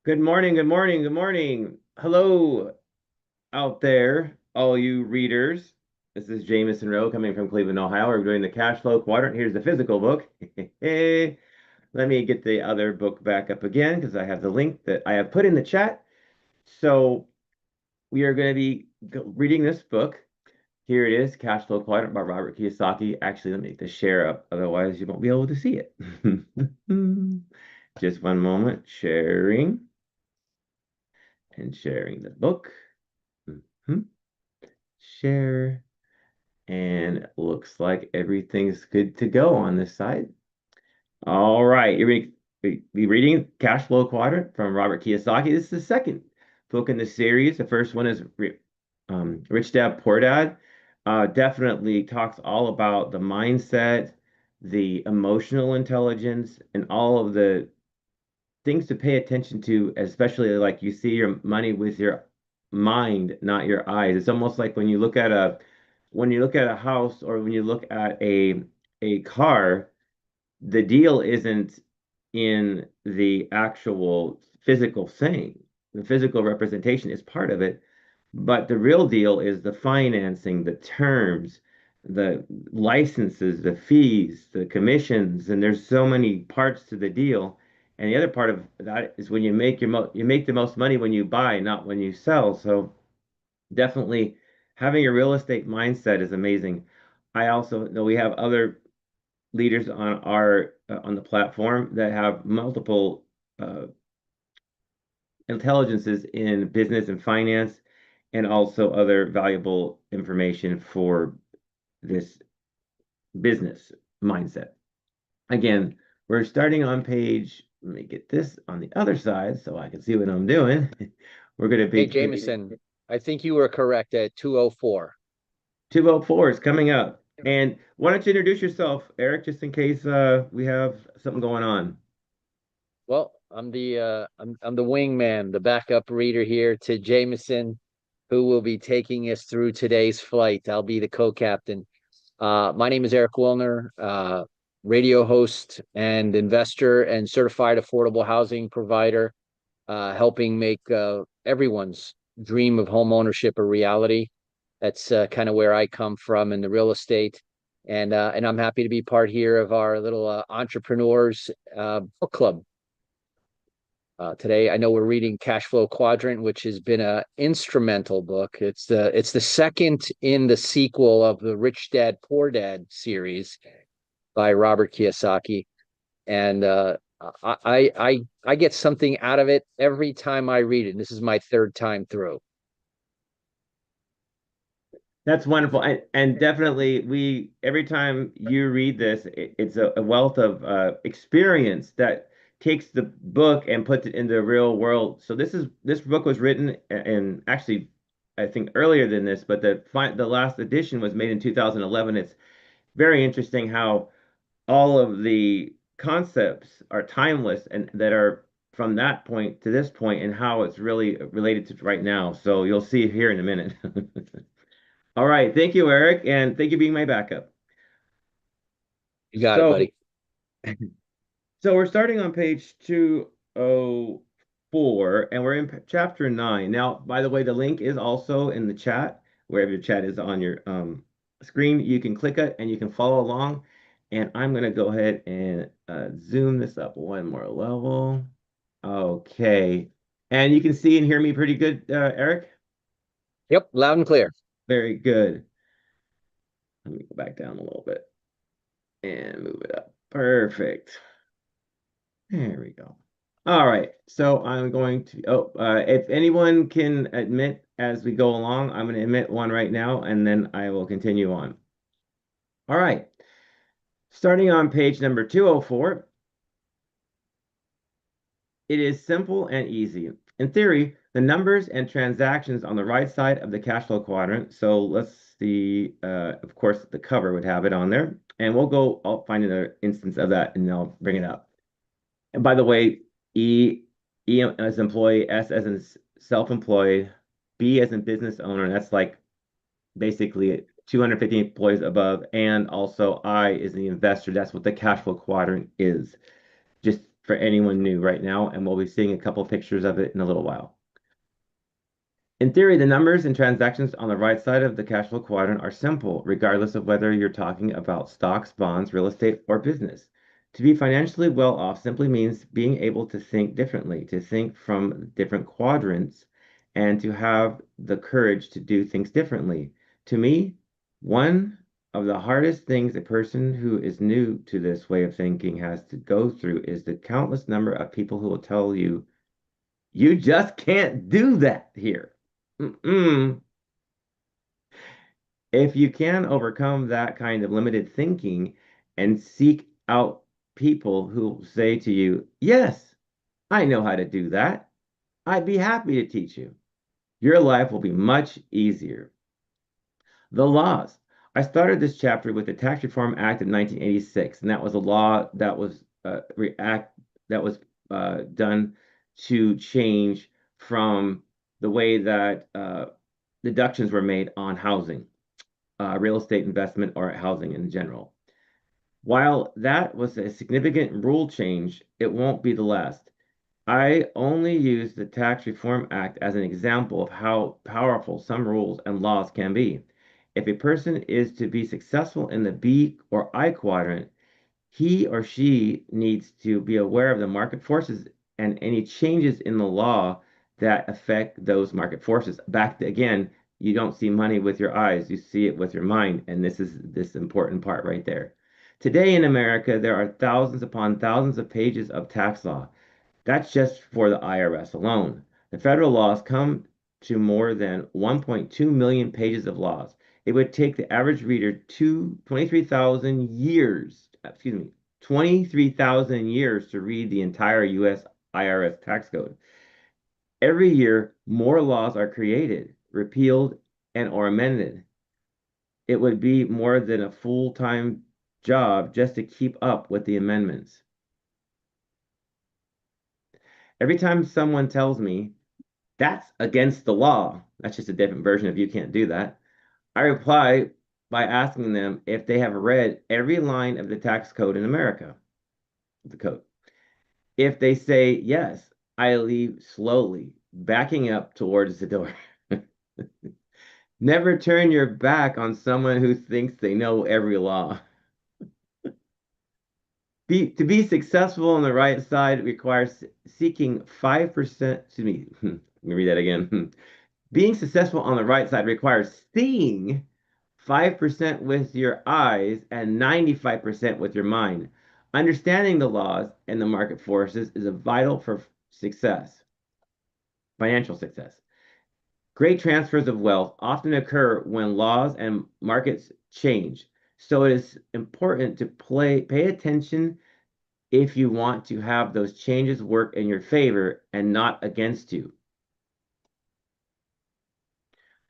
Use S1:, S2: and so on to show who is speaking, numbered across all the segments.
S1: Good morning, good morning, good morning. Hello out there, all you readers. This is Jameson Rowe coming from Cleveland, Ohio. We're doing the cash flow quadrant. Here's the physical book. Let me get the other book back up again because I have the link that I have put in the chat. So we are going to be reading this book. Here it is, Cash Flow Quadrant by Robert Kiyosaki. Actually, let me make the share up, otherwise you won't be able to see it. Just one moment, sharing and sharing the book. Mhm. Share. And it looks like everything's good to go on this side. All right, you're going to be reading Cash Flow Quadrant from Robert Kiyosaki. This is the second book in the series. The first one is Rich Dad, Poor Dad. Definitely talks all about the mindset, the emotional intelligence, and all of the things to pay attention to, especially like you see your money with your mind, not your eyes. It's almost like when you look at a house or when you look at a car, the deal isn't in the actual physical thing. The physical representation is part of it, but the real deal is the financing, the terms, the licenses, the fees, the commissions, and there's so many parts to the deal. And the other part of that is when you make the most money when you buy, not when you sell. So definitely having a real estate mindset is amazing. I also know we have other leaders on our on the platform that have multiple uh, intelligences in business and finance, and also other valuable information for this business mindset. Again, we're starting on page, let me get this on the other side so I can see what I'm doing. We're going to
S2: Hey,
S1: be
S2: Jameson, I think you were correct at 204.
S1: 204 is coming up. And why don't you introduce yourself, Eric, just in case we have something going on.
S2: Well, I'm the wingman, the backup reader here to Jameson, who will be taking us through today's flight. I'll be the co-captain. My name is Eric Wilner, radio host and investor and certified affordable housing provider, helping make everyone's dream of home ownership a reality. That's kind of where I come from in the real estate, and I'm happy to be part here of our little entrepreneurs book club. Today, I know we're reading Cashflow Quadrant, which has been a instrumental book. It's the second in the sequel of the Rich Dad Poor Dad series by Robert Kiyosaki, and I get something out of it every time I read it. And this is my third time through.
S1: That's wonderful. And definitely we every time you read this, it's a wealth of experience that takes the book and puts it in the real world. So this book was written and actually I think earlier than this, but the last edition was made in 2011. It's very interesting how all of the concepts are timeless and that are from that point to this point and how it's really related to right now. So you'll see here in a minute. All right. Thank you, Eric. And thank you for being my backup.
S2: You got it,
S1: So,
S2: buddy.
S1: so we're starting on page 204 and we're in chapter 9. Now, by the way, the link is also in the chat. Wherever your chat is on your screen, you can click it and you can follow along. And I'm going to go ahead and zoom this up one more level. Okay. And you can see and hear me pretty good, Eric?
S2: Yep, loud and clear.
S1: Very good. Let me go back down a little bit and move it up. Perfect. There we go. All right. So I'm going to, if anyone can admit as we go along, I'm going to admit one right now, and then I will continue on. All right. Starting on page number 204, it is simple and easy. In theory, the numbers and transactions on the right side of the cash flow quadrant. So let's see, of course, the cover would have it on there. And I'll find another instance of that and I'll bring it up. And by the way, E, E as employee, S as in self-employed, B as in business owner. That's like basically 250 employees above. And also I is the investor. That's what the cash flow quadrant is. Just for anyone new right now, and we'll be seeing a couple pictures of it in a little while. In theory, the numbers and transactions on the right side of the cash flow quadrant are simple, regardless of whether you're talking about stocks, bonds, real estate, or business. To be financially well off simply means being able to think differently, to think from different quadrants, and to have the courage to do things differently. To me, one of the hardest things a person who is new to this way of thinking has to go through is the countless number of people who will tell you, you just can't do that here. Mm-mm. If you can overcome that kind of limited thinking and seek out people who say to you, yes, I know how to do that, I'd be happy to teach you. Your life will be much easier. The laws. I started this chapter with the Tax Reform Act of 1986, and that was a law that was react that was done to change from the way that deductions were made on housing, real estate investment, or housing in general. While that was a significant rule change, it won't be the last. I only use the Tax Reform Act as an example of how powerful some rules and laws can be. If a person is to be successful in the B or I quadrant, he or she needs to be aware of the market forces and any changes in the law that affect those market forces. Back to, again, you don't see money with your eyes, you see it with your mind, and this is this important part right there. Today in America, there are thousands upon thousands of pages of tax law. That's just for the IRS alone. The federal laws come to more than 1.2 million pages of laws. It would take the average reader 23,000 years, 23,000 years to read the entire US IRS tax code. Every year, more laws are created, repealed, and or amended. It would be more than a full-time job just to keep up with the amendments. Every time someone tells me that's against the law, that's just a different version of you can't do that, I reply by asking them if they have read every line of the tax code in America, the code. If they say yes, I leave slowly, backing up towards the door. Never turn your back on someone who thinks they know every law. To be successful on the right side requires seeking 5%, excuse me, let me read that again. Being successful on the right side requires seeing 5% with your eyes and 95% with your mind. Understanding the laws and the market forces is a vital for success, financial success. Great transfers of wealth often occur when laws and markets change. So it is important to pay attention if you want to have those changes work in your favor and not against you.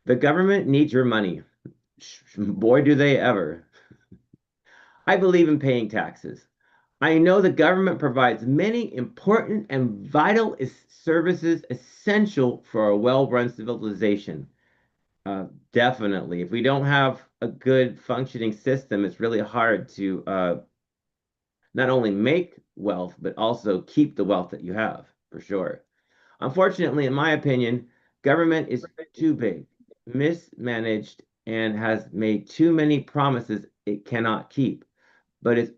S1: The government needs your money. Boy, do they ever. I believe in paying taxes. I know the government provides many important and vital services essential for a well-run civilization. Definitely. If we don't have a good functioning system, it's really hard to not only make wealth, but also keep the wealth that you have, for sure. Unfortunately, in my opinion, government is too big, mismanaged, and has made too many promises it cannot keep. But it's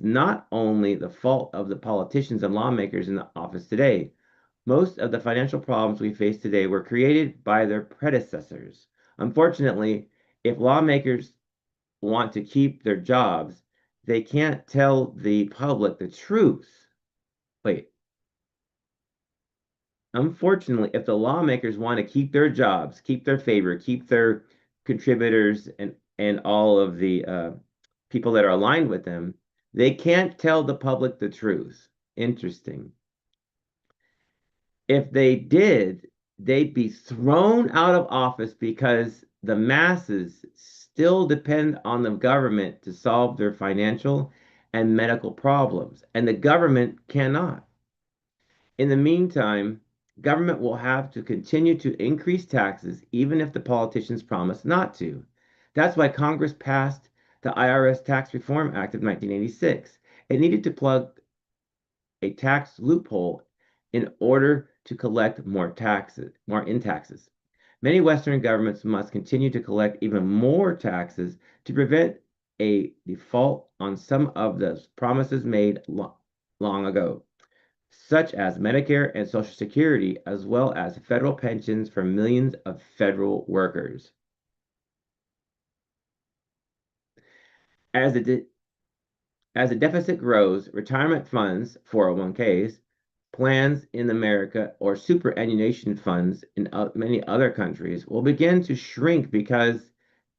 S1: not only the fault of the politicians and lawmakers in the office today. Most of the financial problems we face today were created by their predecessors. Unfortunately, if lawmakers want to keep their jobs, they can't tell the public the truth. Wait, unfortunately, if the lawmakers want to keep their jobs, keep their favor, keep their contributors and all of the people that are aligned with them, they can't tell the public the truth. Interesting. If they did, they'd be thrown out of office because the masses still depend on the government to solve their financial and medical problems, and the government cannot. In the meantime, government will have to continue to increase taxes even if the politicians promise not to. That's why Congress passed the IRS Tax Reform Act of 1986. It needed to plug a tax loophole in order to collect more in taxes. Many Western governments must continue to collect even more taxes to prevent a default on some of the promises made long ago, such as Medicare and Social Security, as well as federal pensions for millions of federal workers. As the, as the deficit grows, retirement funds, 401ks, plans in America, or superannuation funds in many other countries will begin to shrink because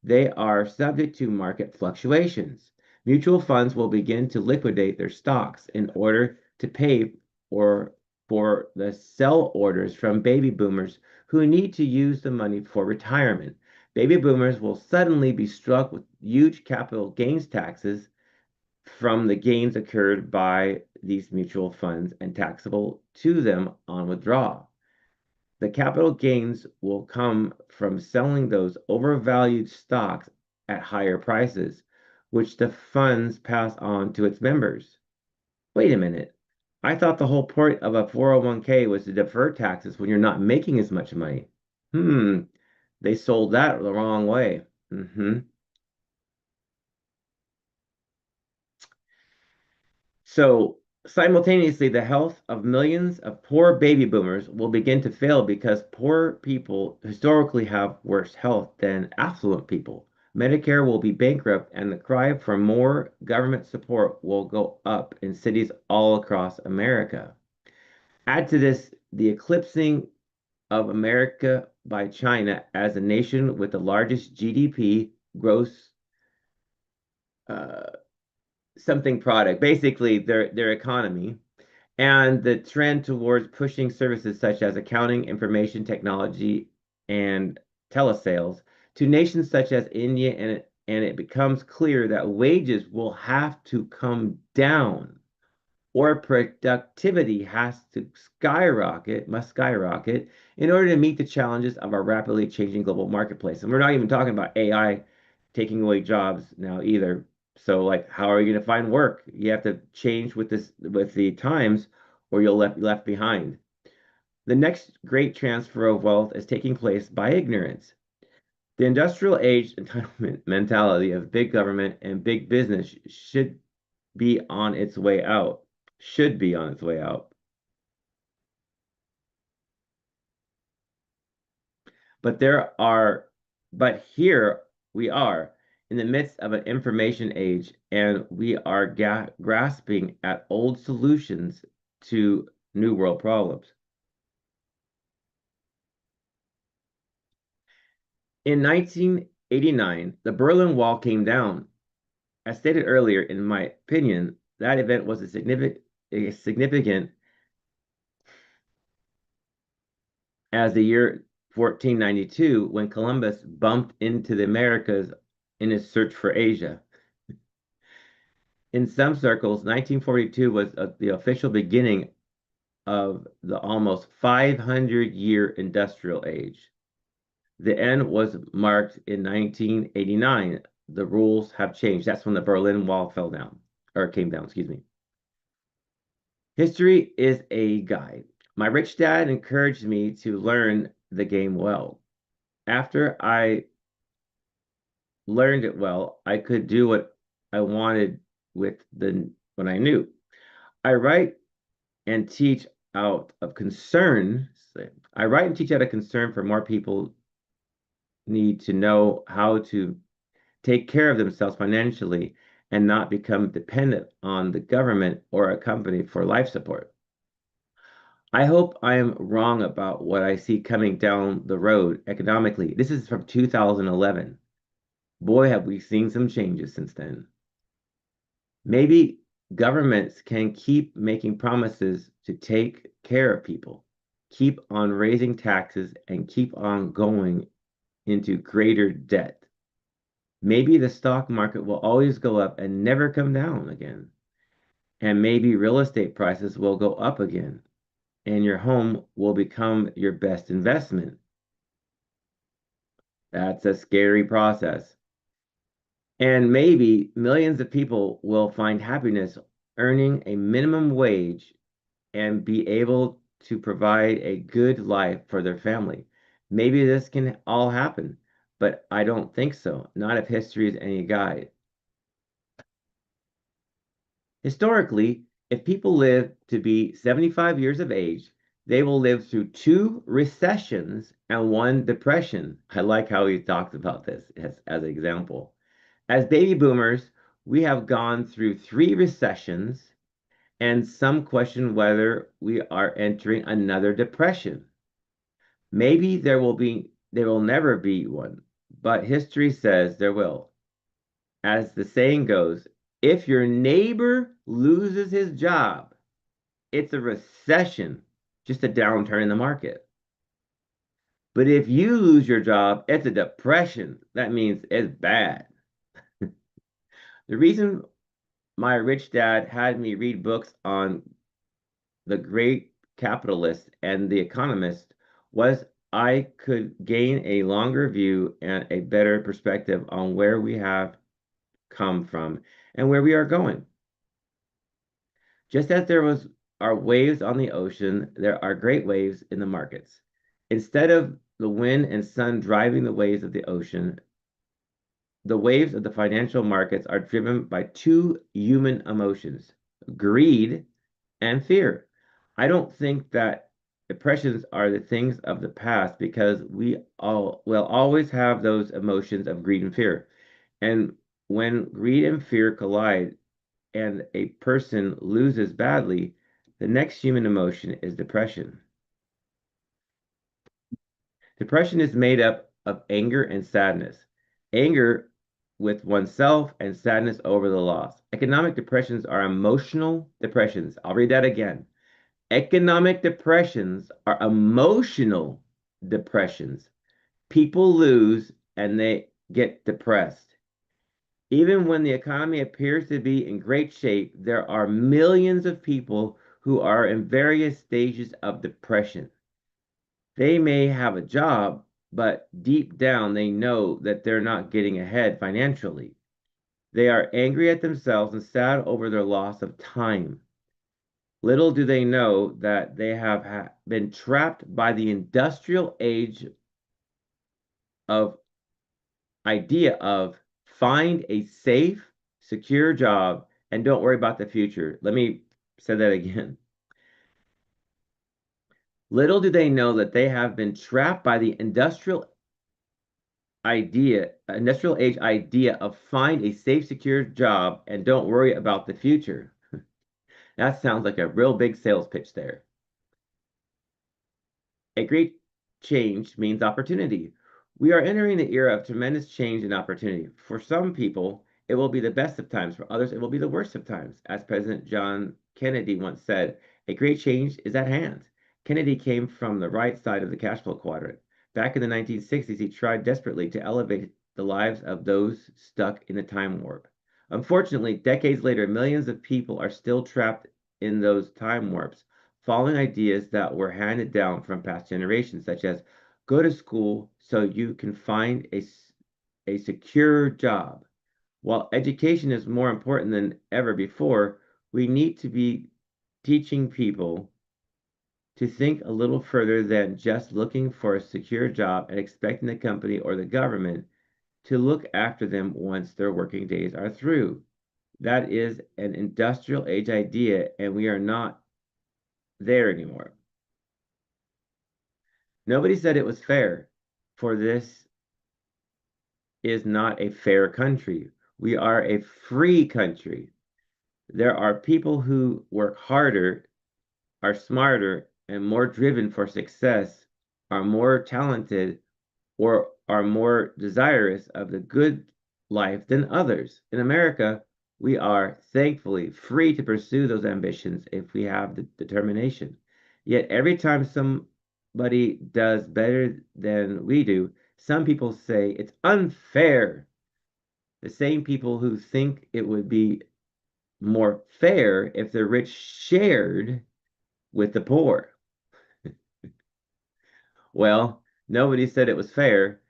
S1: they are subject to market fluctuations. Mutual funds will begin to liquidate their stocks in order to pay or for the sell orders from baby boomers who need to use the money for retirement. Baby boomers will suddenly be struck with huge capital gains taxes from the gains occurred by these mutual funds and taxable to them on withdrawal. The capital gains will come from selling those overvalued stocks at higher prices, which the funds pass on to its members. Wait a minute. I thought the whole point of a 401k was to defer taxes when you're not making as much money. Hmm, they sold that the wrong way. So simultaneously, the health of millions of poor baby boomers will begin to fail because poor people historically have worse health than affluent people. Medicare will be bankrupt, and the cry for more government support will go up in cities all across America. Add to this the eclipsing of America by China as a nation with the largest GDP, gross uh, something product, basically their economy, and the trend towards pushing services such as accounting, information technology, and telesales to nations such as India, and it becomes clear that wages will have to come down or productivity has to must skyrocket in order to meet the challenges of our rapidly changing global marketplace. And we're not even talking about AI taking away jobs now either. So like how are you going to find work? You have to change with the times or you'll left behind. The next great transfer of wealth is taking place by ignorance. The industrial age entitlement mentality of big government and big business be on its way out, should be on its way out. But there are, but here we are in the midst of an information age, and we are grasping at old solutions to new world problems. In 1989, the Berlin Wall came down. As stated earlier, in my opinion, that event was as significant as the year 1492 when Columbus bumped into the Americas in his search for Asia. In some circles, 1942 was the official beginning of the almost 500-year industrial age. The end was marked in 1989. The rules have changed. That's when the Berlin Wall fell down, or came down, excuse me. History is a guide. My rich dad encouraged me to learn the game well. After I learned it well, I could do what I wanted with the what I knew. I write and teach out of concern. I write and teach out of concern for more people need to know how to take care of themselves financially and not become dependent on the government or a company for life support. I hope I am wrong about what I see coming down the road economically. This is from 2011. Boy, have we seen some changes since then. Maybe governments can keep making promises to take care of people, keep on raising taxes, and keep on going into greater debt. Maybe the stock market will always go up and never come down again. And maybe real estate prices will go up again, and your home will become your best investment. That's a scary process. And maybe millions of people will find happiness earning a minimum wage and be able to provide a good life for their family. Maybe this can all happen, but I don't think so. Not if history is any guide. Historically, if people live to be 75 years of age, they will live through two recessions and one depression. I like how he talks about this as an example. As baby boomers, we have gone through three recessions, and some question whether we are entering another depression. Maybe there will never be one, but history says there will. As the saying goes, if your neighbor loses his job, it's a recession, just a downturn in the market. But if you lose your job, it's a depression. That means it's bad. The reason my rich dad had me read books on the great capitalist and the economist was I could gain a longer view and a better perspective on where we have come from and where we are going. Just as are waves on the ocean, there are great waves in the markets. Instead of the wind and sun driving the waves of the ocean, the waves of the financial markets are driven by two human emotions, greed and fear. I don't think that depressions are the things of the past because we all will always have those emotions of greed and fear. And when greed and fear collide and a person loses badly, the next human emotion is depression. Depression is made up of anger and sadness. Anger with oneself and sadness over the loss. Economic depressions are emotional depressions. I'll read that again. Economic depressions are emotional depressions. People lose and they get depressed. Even when the economy appears to be in great shape, there are millions of people who are in various stages of depression. They may have a job, but deep down they know that they're not getting ahead financially. They are angry at themselves and sad over their loss of time. Little do they know that they have been trapped by the industrial age of idea of find a safe, secure job and don't worry about the future. Let me say that again. Little do they know that they have been trapped by the industrial age idea of find a safe, secure job and don't worry about the future. That sounds like a real big sales pitch there. A great change means opportunity. We are entering the era of tremendous change and opportunity. For some people, it will be the best of times. For others, it will be the worst of times. As President John Kennedy once said, a great change is at hand. Kennedy came from the right side of the cash flow quadrant. Back in the 1960s, he tried desperately to elevate the lives of those stuck in the time warp. Unfortunately, decades later, millions of people are still trapped in those time warps following ideas that were handed down from past generations, such as go to school so you can find a secure job. While education is more important than ever before, we need to be teaching people to think a little further than just looking for a secure job and expecting the company or the government to look after them once their working days are through. That is an industrial age idea, and we are not there anymore. Nobody said it was fair, for this is not a fair country. We are a free country. There are people who work harder, are smarter, and more driven for success, are more talented, or are more desirous of the good life than others. In America, we are thankfully free to pursue those ambitions if we have the determination. Yet every time somebody does better than we do, some people say it's unfair. The same people who think it would be more fair if the rich shared with the poor. Well, nobody said it was fair,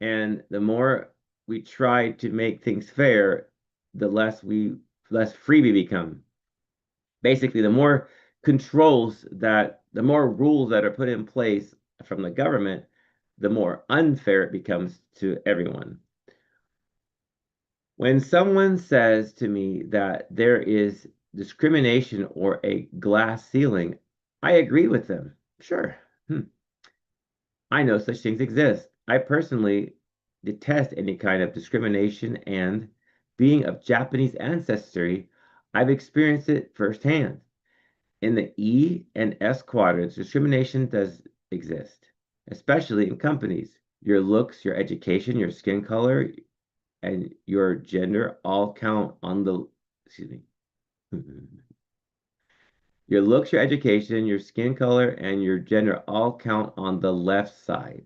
S1: and the more we try to make things fair, the less free we become. Basically, the more controls that the more rules that are put in place from the government, the more unfair it becomes to everyone. When someone says to me that there is discrimination or a glass ceiling, I agree with them. Sure. I know such things exist. I personally detest any kind of discrimination, and being of Japanese ancestry, I've experienced it firsthand. In the E and S quadrants, discrimination does exist, especially in companies. Your looks, your education, your skin color, and your gender all count on the, excuse me. Your looks, your education, your skin color, and your gender all count on the left side,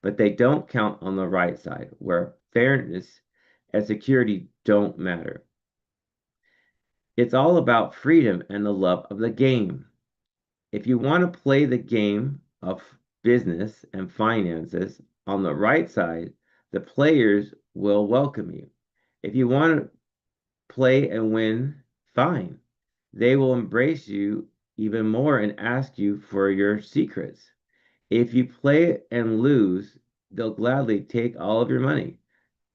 S1: but they don't count on the right side, where fairness and security don't matter. It's all about freedom and the love of the game. If you want to play the game of business and finances on the right side, the players will welcome you. If you want to play and win, fine. They will embrace you even more and ask you for your secrets. If you play and lose, they'll gladly take all of your money.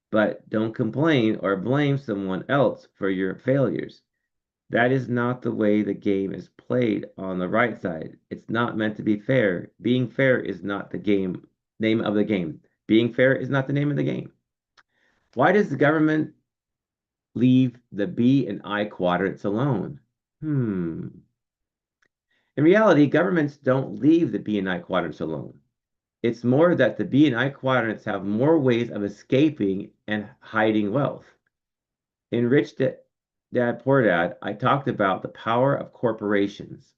S1: But don't complain or blame someone else for your failures. That is not the way the game is played on the right side. It's not meant to be fair. Being fair is not the name of the game. Being fair is not the name of the game. Why does the government leave the B and I quadrants alone? In reality, governments don't leave the B and I quadrants alone. It's more that the B and I quadrants have more ways of escaping and hiding wealth. In Dad Poor Dad, I talked about the power of corporations.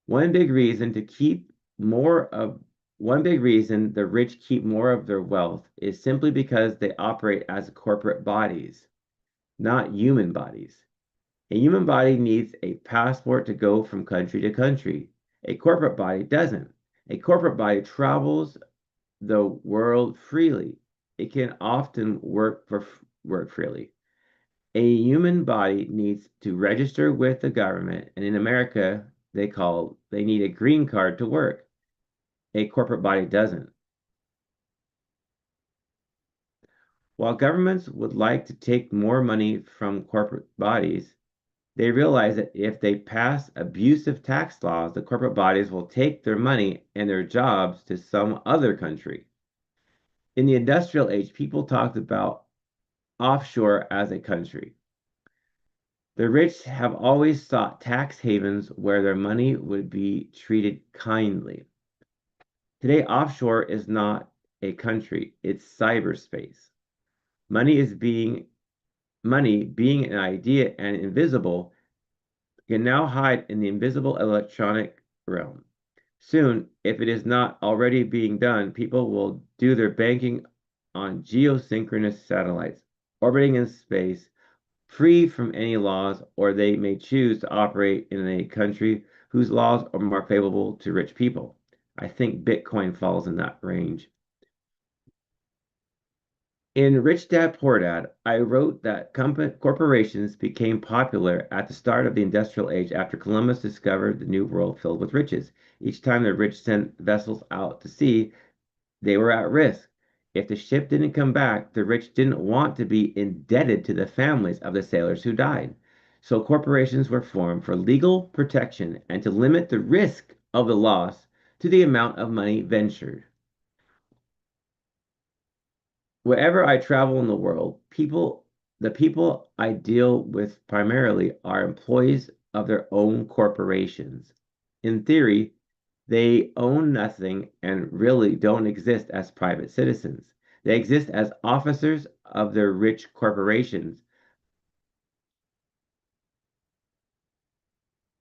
S1: One big reason to keep more of One big reason the rich keep more of their wealth is simply because they operate as corporate bodies, not human bodies. A human body needs a passport to go from country to country. A corporate body doesn't. A corporate body travels the world freely. It can often work freely. A human body needs to register with the government, and in America, they need a green card to work. A corporate body doesn't. While governments would like to take more money from corporate bodies, they realize that if they pass abusive tax laws, the corporate bodies will take their money and their jobs to some other country. In the industrial age, people talked about offshore as a country. The rich have always sought tax havens where their money would be treated kindly. Today, offshore is not a country, it's cyberspace. Money is being Money, being an idea and invisible, can now hide in the invisible electronic realm. Soon, if it is not already being done, people will do their banking on geosynchronous satellites orbiting in space, free from any laws, or they may choose to operate in a country whose laws are more favorable to rich people. I think Bitcoin falls in that range. In Rich Dad Poor Dad, I wrote that corporations became popular at the start of the industrial age after Columbus discovered the new world filled with riches. Each time the rich sent vessels out to sea, they were at risk. If the ship didn't come back, the rich didn't want to be indebted to the families of the sailors who died. So corporations were formed for legal protection and to limit the risk of the loss to the amount of money ventured. Wherever I travel in the world, the people I deal with primarily are employees of their own corporations. In theory, they own nothing and really don't exist as private citizens. They exist as officers of their rich corporations.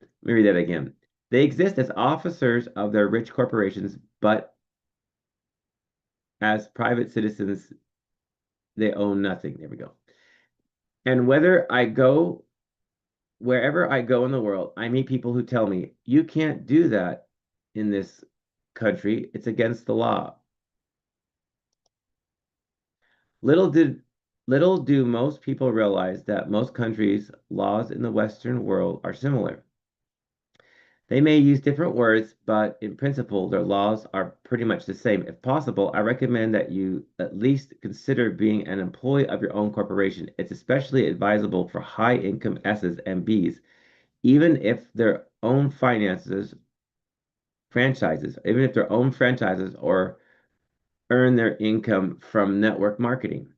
S1: Let me read that again. They exist as officers of their rich corporations, but as private citizens, they own nothing. There we go. And wherever I go in the world, I meet people who tell me, you can't do that in this country. It's against the law. Little did Little do most people realize that most countries' laws in the Western world are similar. They may use different words, but in principle, their laws are pretty much the same. If possible, I recommend that you at least consider being an employee of your own corporation. It's especially advisable for high income S's and B's, even if their own even if their own franchises or earn their income from network marketing.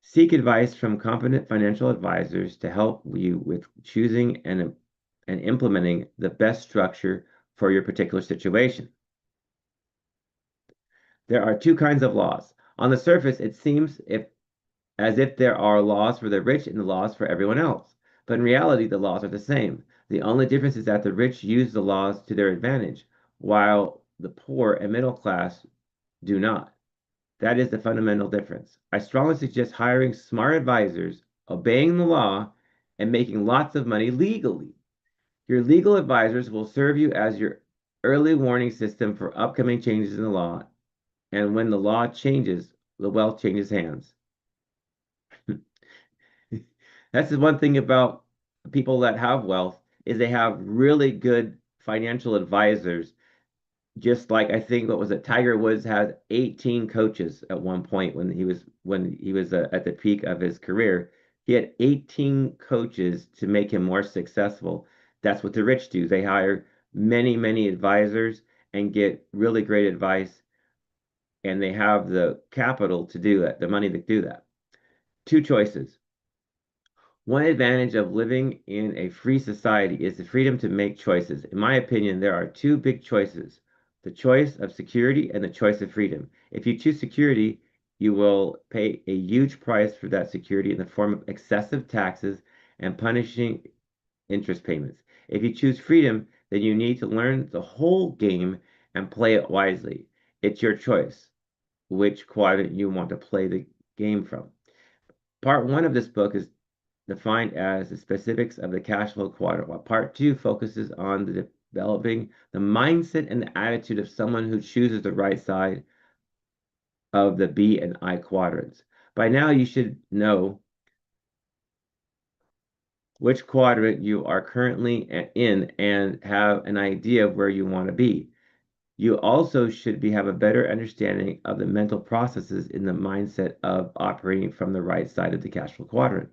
S1: Seek advice from competent financial advisors to help you with choosing and implementing the best structure for your particular situation. There are two kinds of laws. On the surface, it seems as if there are laws for the rich and the laws for everyone else. But in reality, the laws are the same. The only difference is that the rich use the laws to their advantage, while the poor and middle class do not. That is the fundamental difference. I strongly suggest hiring smart advisors, obeying the law, and making lots of money legally. Your legal advisors will serve you as your early warning system for upcoming changes in the law, and when the law changes, the wealth changes hands. That's the one thing about people that have wealth is they have really good financial advisors. Just like I think what was it, Tiger Woods had 18 coaches at one point when he was at the peak of his career. He had 18 coaches to make him more successful. That's what the rich do. They hire many, many advisors and get really great advice, and they have the capital to do that, the money to do that. Two choices. One advantage of living in a free society is the freedom to make choices. In my opinion, there are two big choices, the choice of security and the choice of freedom. If you choose security, you will pay a huge price for that security in the form of excessive taxes and punishing interest payments. If you choose freedom, then you need to learn the whole game and play it wisely. It's your choice which quadrant you want to play the game from. Part one of this book is defined as the specifics of the cash flow quadrant, while part two focuses on the developing the mindset and the attitude of someone who chooses the right side of the B and I quadrants. By now, you should know which quadrant you are currently in and have an idea of where you want to be. You also should have a better understanding of the mental processes in the mindset of operating from the right side of the cash flow quadrant.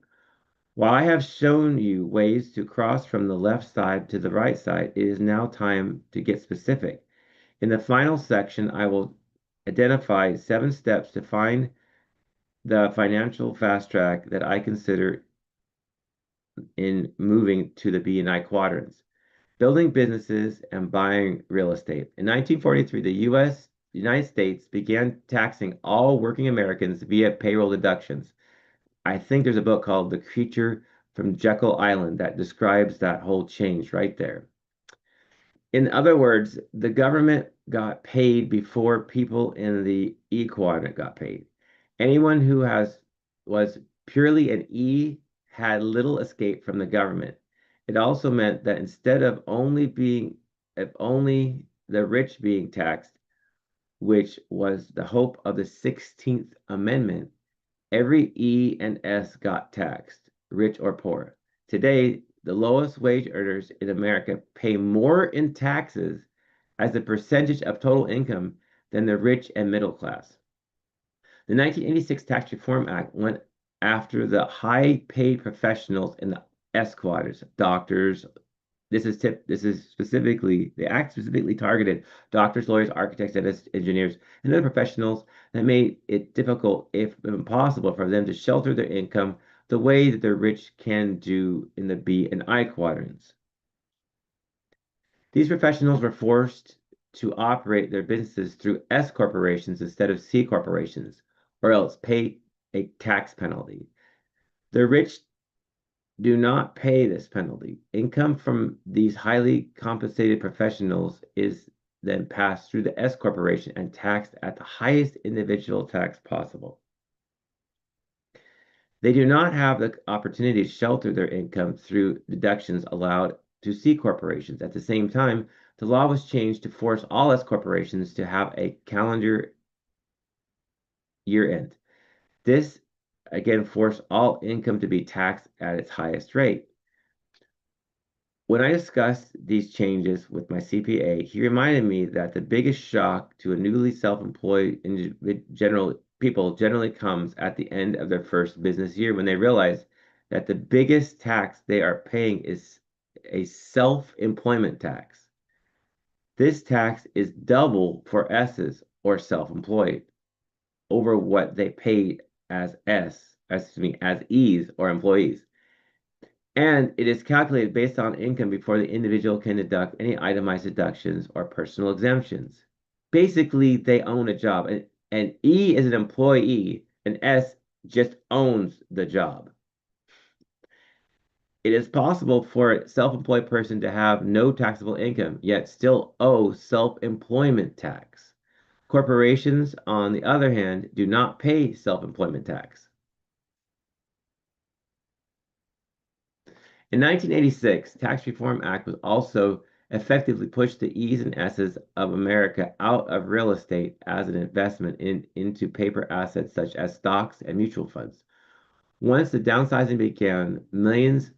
S1: While I have shown you ways to cross from the left side to the right side, it is now time to get specific. In the final section, I will identify 7 steps to find the financial fast track that I consider in moving to the B and I quadrants. Building businesses and buying real estate. In 1943, the United States began taxing all working Americans via payroll deductions. I think there's a book called The Creature from Jekyll Island that describes that whole change right there. In other words, the government got paid before people in the E quadrant got paid. Anyone who was purely an E had little escape from the government. It also meant that instead of only the rich being taxed, which was the hope of the 16th Amendment, every E and S got taxed, rich or poor. Today, the lowest wage earners in America pay more in taxes as a percentage of total income than the rich and middle class. The 1986 Tax Reform Act went after the high paid professionals in the S quadrants, doctors. This is specifically the act specifically targeted doctors, lawyers, architects, dentists, engineers, and other professionals that made it difficult, if impossible, for them to shelter their income the way that the rich can do in the B and I quadrants. These professionals were forced to operate their businesses through S corporations instead of C corporations, or else pay a tax penalty. The rich do not pay this penalty. Income from these highly compensated professionals is then passed through the S corporation and taxed at the highest individual tax possible. They do not have the opportunity to shelter their income through deductions allowed to C corporations. At the same time, the law was changed to force all S corporations to have a calendar year end. This again forced all income to be taxed at its highest rate. When I discussed these changes with my CPA, he reminded me that the biggest shock to a newly self-employed people generally comes at the end of their first business year when they realize that the biggest tax they are paying is a self-employment tax. This tax is double for S's or self-employed over what they paid as E's or employees. And it is calculated based on income before the individual can deduct any itemized deductions or personal exemptions. Basically, they own a job, and E is an employee, and S just owns the job. It is possible for a self-employed person to have no taxable income, yet still owe self-employment tax. Corporations, on the other hand, do not pay self-employment tax. In 1986, Tax Reform Act was also effectively pushed the E's and S's of America out of real estate as an investment into paper assets such as stocks and mutual funds. Once the downsizing began, millions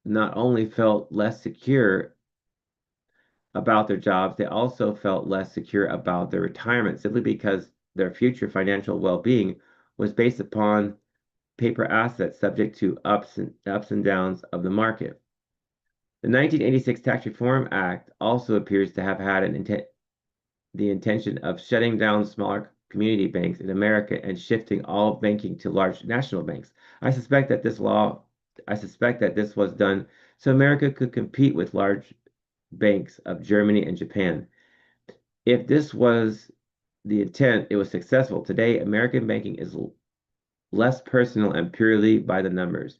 S1: not only felt less secure about their jobs, they also felt less secure about their retirement simply because their future financial well-being was based upon paper assets subject to ups and downs of the market. The 1986 Tax Reform Act also appears to have had the intention of shutting down smaller community banks in America and shifting all banking to large national banks. I suspect that this law, I suspect that this was done so America could compete with large banks of Germany and Japan. If this was the intent, it was successful. Today, American banking is less personal and purely by the numbers.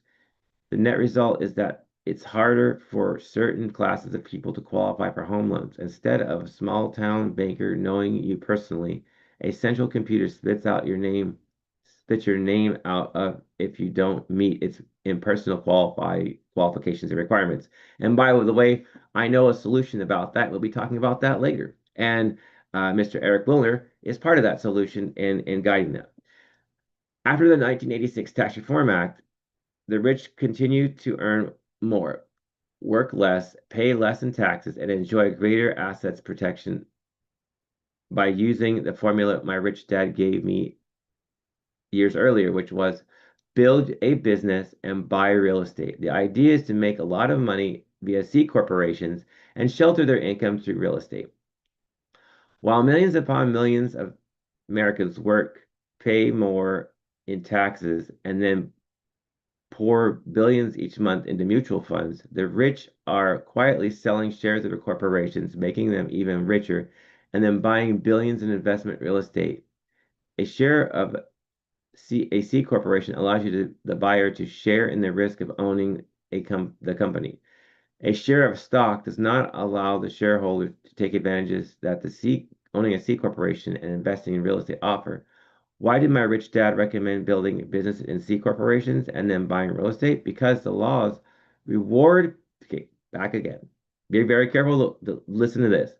S1: The net result is that it's harder for certain classes of people to qualify for home loans. Instead of a small town banker knowing you personally, a central computer spits your name out of if you don't meet its impersonal qualifications and requirements. And by the way, I know a solution about that. We'll be talking about that later. And Mr. Eric Wilner is part of that solution in guiding that. After the 1986 Tax Reform Act, the rich continue to earn more, work less, pay less in taxes, and enjoy greater assets protection by using the formula my rich dad gave me years earlier, which was build a business and buy real estate. The idea is to make a lot of money via C corporations and shelter their income through real estate. While millions upon millions of Americans work, pay more in taxes, and then pour billions each month into mutual funds, the rich are quietly selling shares of their corporations, making them even richer, and then buying billions in investment real estate. A share of a C corporation allows the buyer, to share in the risk of owning the company. A share of stock does not allow the shareholder to take advantages that owning a C corporation and investing in real estate offer. Why did my rich dad recommend building business in C corporations and then buying real estate? Because the laws reward, okay, back again. Be very careful to listen to this.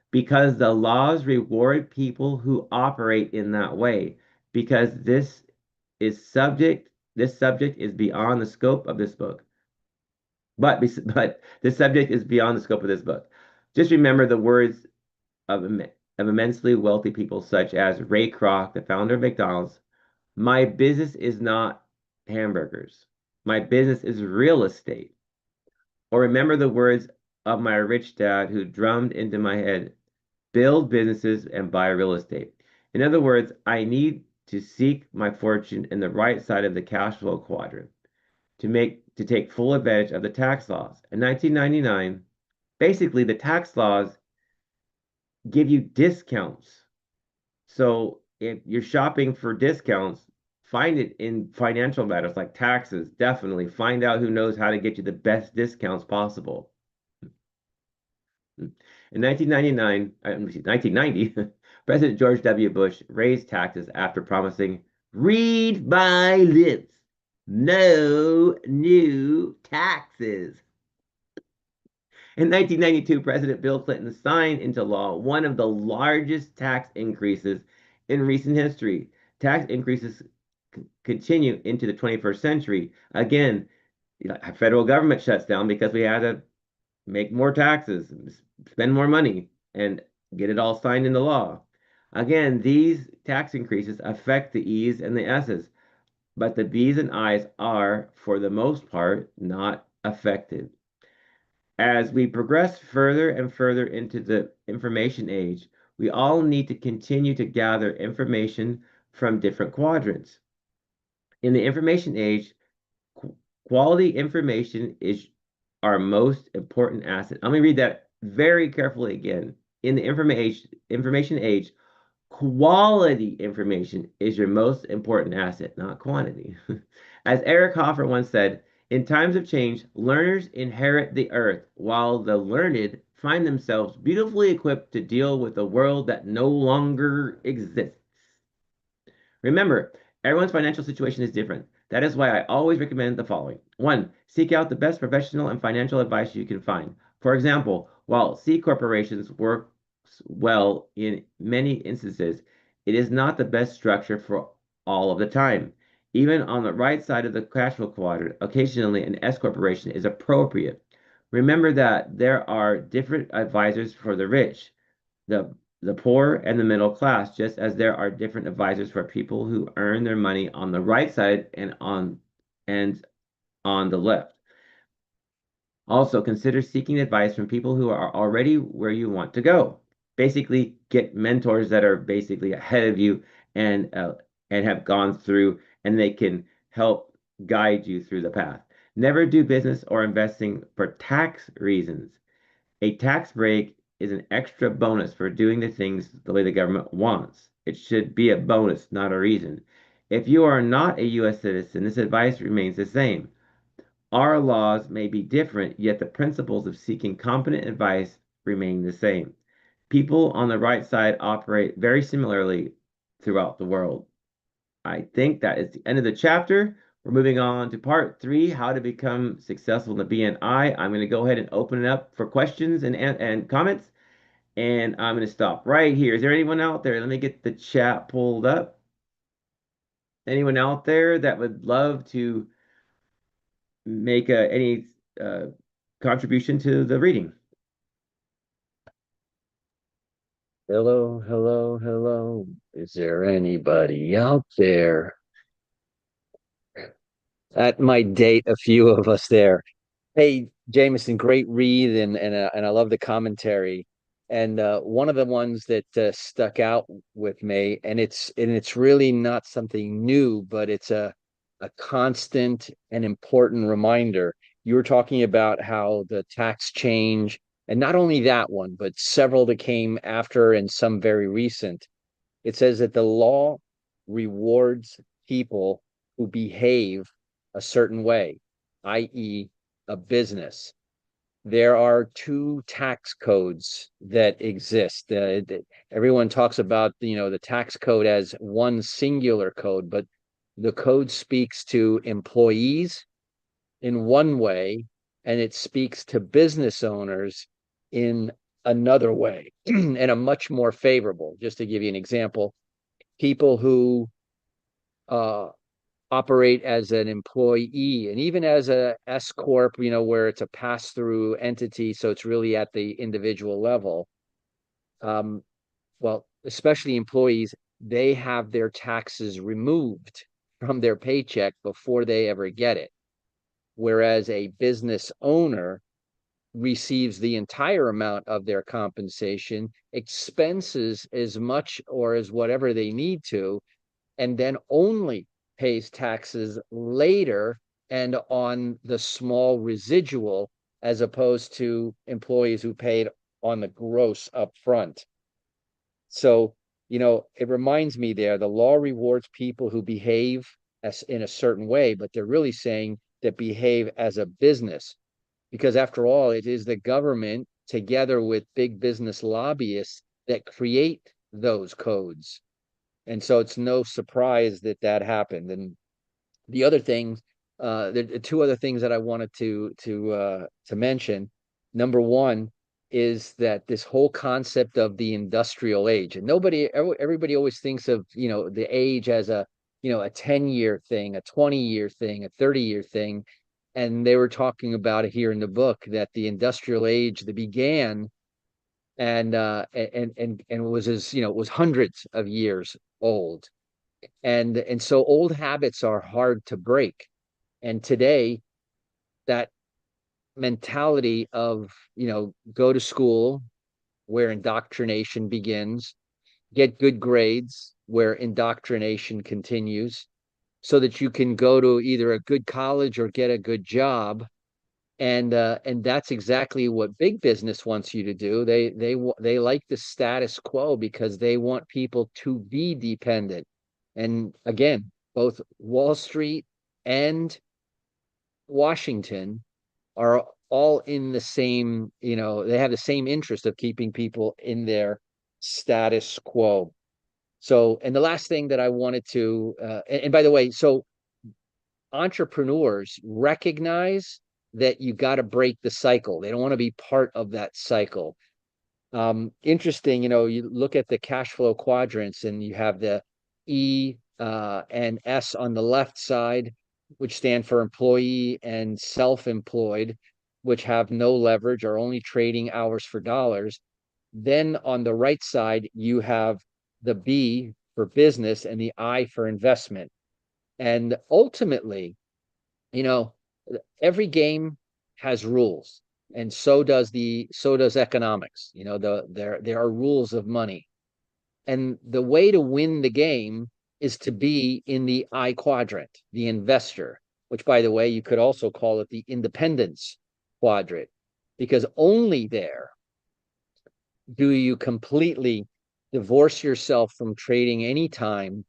S1: Because the laws reward people who operate in that way. Because this subject is beyond the scope of this book. But this subject is beyond the scope of this book. Just remember the words of immensely wealthy people such as Ray Kroc, the founder of McDonald's. My business is not hamburgers. My business is real estate. Or remember the words of my rich dad who drummed into my head, build businesses and buy real estate. In other words, I need to seek my fortune in the right side of the cash flow quadrant to take full advantage of the tax laws. In 1999, basically the tax laws give you discounts. So if you're shopping for discounts, find it in financial matters like taxes. Definitely find out who knows how to get you the best discounts possible. In 1990, President George W. Bush raised taxes after promising, read my lips, no new taxes. In 1992, President Bill Clinton signed into law one of the largest tax increases in recent history. Tax increases continue into the 21st century. Again, federal government shuts down because we had to make more taxes, spend more money, and get it all signed into law. Again, these tax increases affect the E's and the S's, but the B's and I's are, for the most part, not affected. As we progress further and further into the information age, we all need to continue to gather information from different quadrants. In the information age, quality information is our most important asset. Let me read that very carefully again. In the information age, quality information is your most important asset, not quantity. As Eric Hoffer once said, in times of change, learners inherit the earth, while the learned find themselves beautifully equipped to deal with a world that no longer exists. Remember, everyone's financial situation is different. That is why I always recommend the following. One, seek out the best professional and financial advice you can find. For example, while C corporations work well in many instances, it is not the best structure for all of the time. Even on the right side of the cash flow quadrant, occasionally an S corporation is appropriate. Remember that there are different advisors for the rich, the the poor and the middle class, just as there are different advisors for people who earn their money on the right side and on the left. Also, consider seeking advice from people who are already where you want to go. Basically, get mentors that are basically ahead of you and have gone through, and they can help guide you through the path. Never do business or investing for tax reasons. A tax break is an extra bonus for doing the things the way the government wants. It should be a bonus, not a reason. If you are not a U.S. citizen, this advice remains the same. Our laws may be different, yet the principles of seeking competent advice remain the same. People on the right side operate very similarly throughout the world. I think that is the end of the chapter. We're moving on to part three, how to become successful in the BNI. I'm going to go ahead and open it up for questions and comments, and I'm going to stop right here. Is there anyone out there? Let me get the chat pulled up. Anyone out there that would love to make any uh, contribution to the reading?
S2: Hello, hello, hello. Is there anybody out there? That might date a few of us there. Hey, Jameson, great read, and I love the commentary. And one of the ones that stuck out with me, and it's really not something new, but it's a constant and important reminder. You were talking about how the tax change, and not only that one, but several that came after and some very recent. It says that the law rewards people who behave a certain way, i.e., a business. There are two tax codes that exist. Everyone talks about, the tax code as one singular code, but the code speaks to employees in one way, and it speaks to business owners in another way, and a much more favorable. Just to give you an example, people who uh, operate as an employee and even as a S corp, where it's a pass through entity, so it's really at the individual level. Um, well, especially employees, they have their taxes removed from their paycheck before they ever get it, whereas a business owner receives the entire amount of their compensation, expenses as much or as whatever they need to, and then only pays taxes later and on the small residual, as opposed to employees who paid on the gross up front. So, it reminds me there, the law rewards people who behave as in a certain way, but they're really saying that behave as a business, because after all, it is the government together with big business lobbyists that create those codes. And so it's no surprise that that happened. And the other thing, the two other things that I wanted to mention. Number one is that this whole concept of the industrial age, and everybody always thinks of, the age as a 10-year thing, a 20-year thing, a 30-year thing. And they were talking about it here in the book that the industrial age that began and was as it was hundreds of years old. And so old habits are hard to break. And today, that mentality of, go to school where indoctrination begins, get good grades where indoctrination continues, so that you can go to either a good college or get a good job. And that's exactly what big business wants you to do. They like the status quo because they want people to be dependent. And again, both Wall Street and Washington are all in the same, they have the same interest of keeping people in their status quo. So, and the last thing that I wanted to, and by the way, so entrepreneurs recognize that you got to break the cycle. They don't want to be part of that cycle. Interesting, you look at the cash flow quadrants and you have the E and S on the left side, which stand for employee and self-employed, which have no leverage or only trading hours for dollars. Then on the right side, you have the B for business and the I for investment. And ultimately, you know, every game has rules, and so does economics. There are rules of money. And the way to win the game is to be in the I quadrant, the investor, which, by the way, you could also call it the independence quadrant, because only there do you completely divorce yourself from trading any time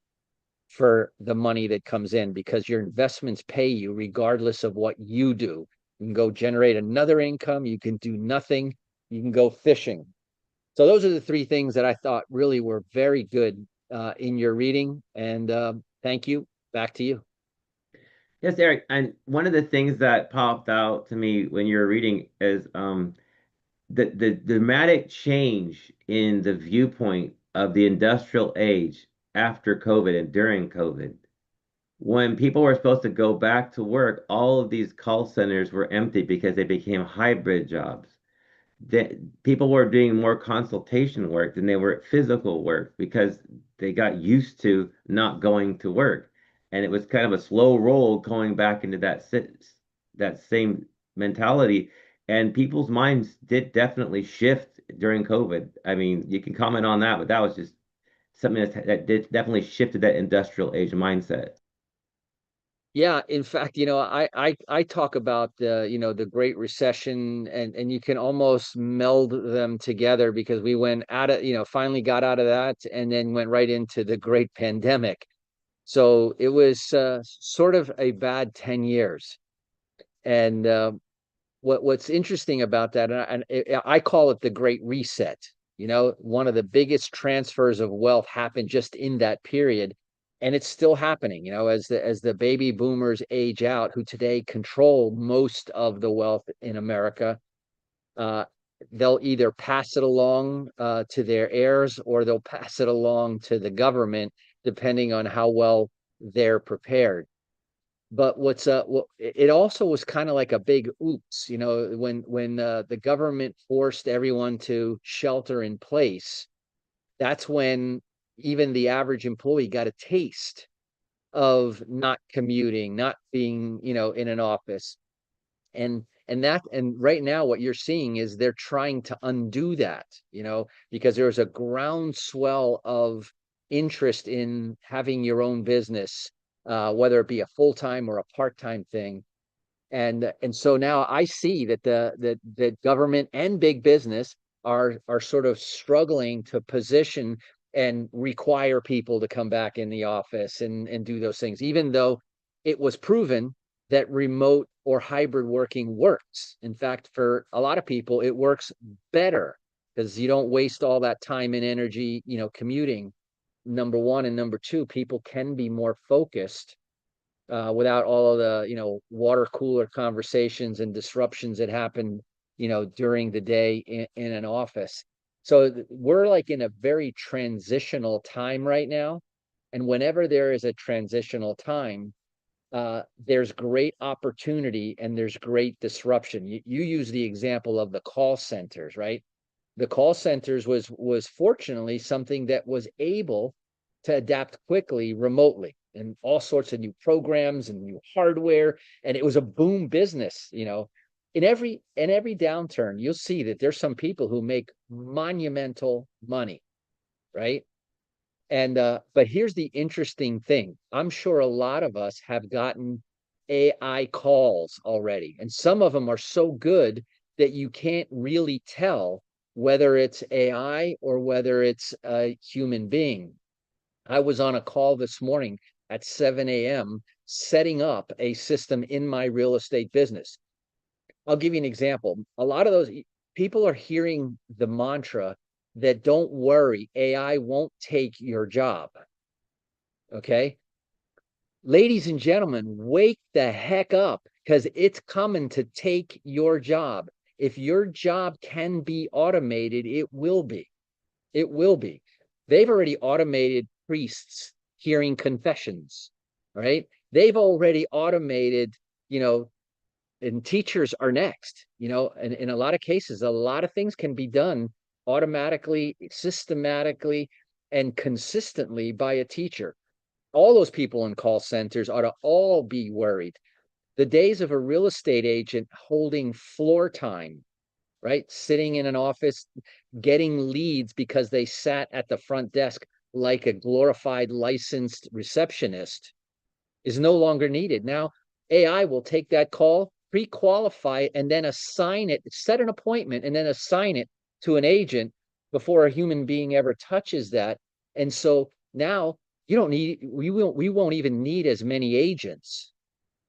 S2: for the money that comes in, because your investments pay you regardless of what you do. You can go generate another income, you can do nothing, you can go fishing. So those are the three things that I thought really were very good in your reading. And thank you. Back to you.
S1: Yes, Eric. And one of the things that popped out to me when you were reading is the dramatic change in the viewpoint of the industrial age after COVID and during COVID. When people were supposed to go back to work, all of these call centers were empty because they became hybrid jobs. People were doing more consultation work than they were physical work because they got used to not going to work. And it was kind of a slow roll going back into that same mentality. And people's minds did definitely shift during COVID. I mean, you can comment on that, but that was just something that did definitely shifted that industrial age mindset.
S2: Yeah, in fact, I talk about the Great Recession, and you can almost meld them together, because we went out of, finally got out of that and then went right into the Great Pandemic. So it was sort of a bad 10 years. And what's interesting about that, and I call it the Great Reset. One of the biggest transfers of wealth happened just in that period, and it's still happening. As the baby boomers age out, who today control most of the wealth in America. Uh, they'll either pass it along to their heirs, or they'll pass it along to the government, depending on how well they're prepared. But it also was kind of like a big oops, when the government forced everyone to shelter in place. That's when even the average employee got a taste of not commuting, not being, in an office. And right now what you're seeing is they're trying to undo that, because there's a groundswell of interest in having your own business, whether it be a full-time or a part-time thing. And so now I see that the government and big business are sort of struggling to position and require people to come back in the office and do those things, even though it was proven that remote or hybrid working works. In fact, for a lot of people, it works better, because you don't waste all that time and energy, commuting, number one. And number two, people can be more focused without all of the water cooler conversations and disruptions that happen during the day in an office. So we're like in a very transitional time right now, and whenever there is a transitional time, there's great opportunity and there's great disruption. You use the example of the call centers, right? The call centers was fortunately something that was able to adapt quickly remotely, and all sorts of new programs and new hardware, and it was a boom business. In every downturn, you'll see that there's some people who make monumental money, right? And but here's the interesting thing. I'm sure a lot of us have gotten AI calls already, and some of them are so good that you can't really tell whether it's AI or whether it's a human being. I was on a call this morning at 7 a.m. setting up a system in my real estate business. I'll give you an example. A lot of those people are hearing the mantra that don't worry, AI won't take your job. Okay. Ladies and gentlemen, wake the heck up because it's coming to take your job. If your job can be automated, it will be. It will be. They've already automated priests hearing confessions, right? They've already automated, you know, and teachers are next. And in a lot of cases, a lot of things can be done automatically, systematically, and consistently by a teacher. All those people in call centers ought to all be worried. The days of a real estate agent holding floor time, right? Sitting in an office, getting leads because they sat at the front desk like a glorified licensed receptionist is no longer needed. Now, AI will take that call, pre-qualify it, and then assign it, set an appointment, and then assign it to an agent before a human being ever touches that. And so now we won't even need as many agents,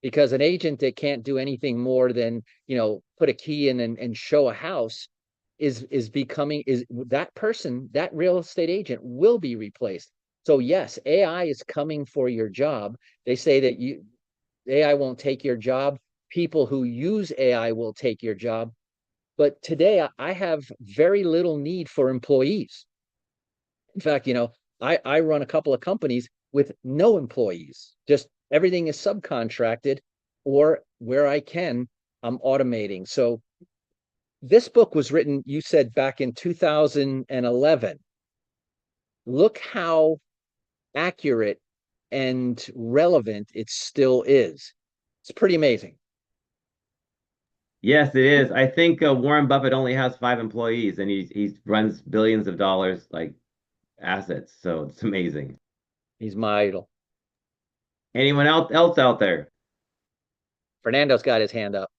S2: because an agent that can't do anything more than put a key in and show a house is becoming is that person, that real estate agent will be replaced. So yes, AI is coming for your job. They say that AI won't take your job. People who use AI will take your job. But today I have very little need for employees. In fact, I run a couple of companies with no employees. Just everything is subcontracted, or where I can, I'm automating. So this book was written, you said, back in 2011. Look how accurate and relevant it still is. It's pretty amazing.
S1: Yes, it is. I think Warren Buffett only has 5 employees, and he runs billions of dollars like assets. So it's amazing.
S2: He's my idol.
S1: Anyone else out there?
S2: Fernando's got his hand up.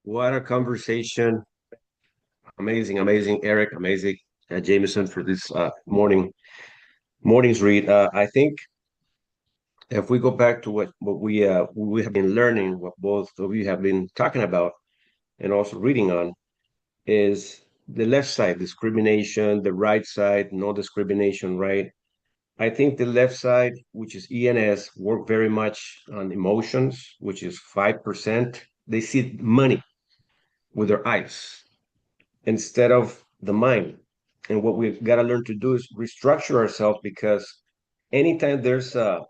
S3: What a conversation. Amazing, amazing, Eric, amazing, Jameson, for this morning's read. I think if we go back to what we have been learning, what both of you have been talking about and also reading on, is the left side, discrimination, the right side, no discrimination, right? I think the left side, which is ENS, work very much on emotions, which is 5%. They see money with their eyes instead of the mind. And what we've got to learn to do is restructure ourselves, because anytime there's a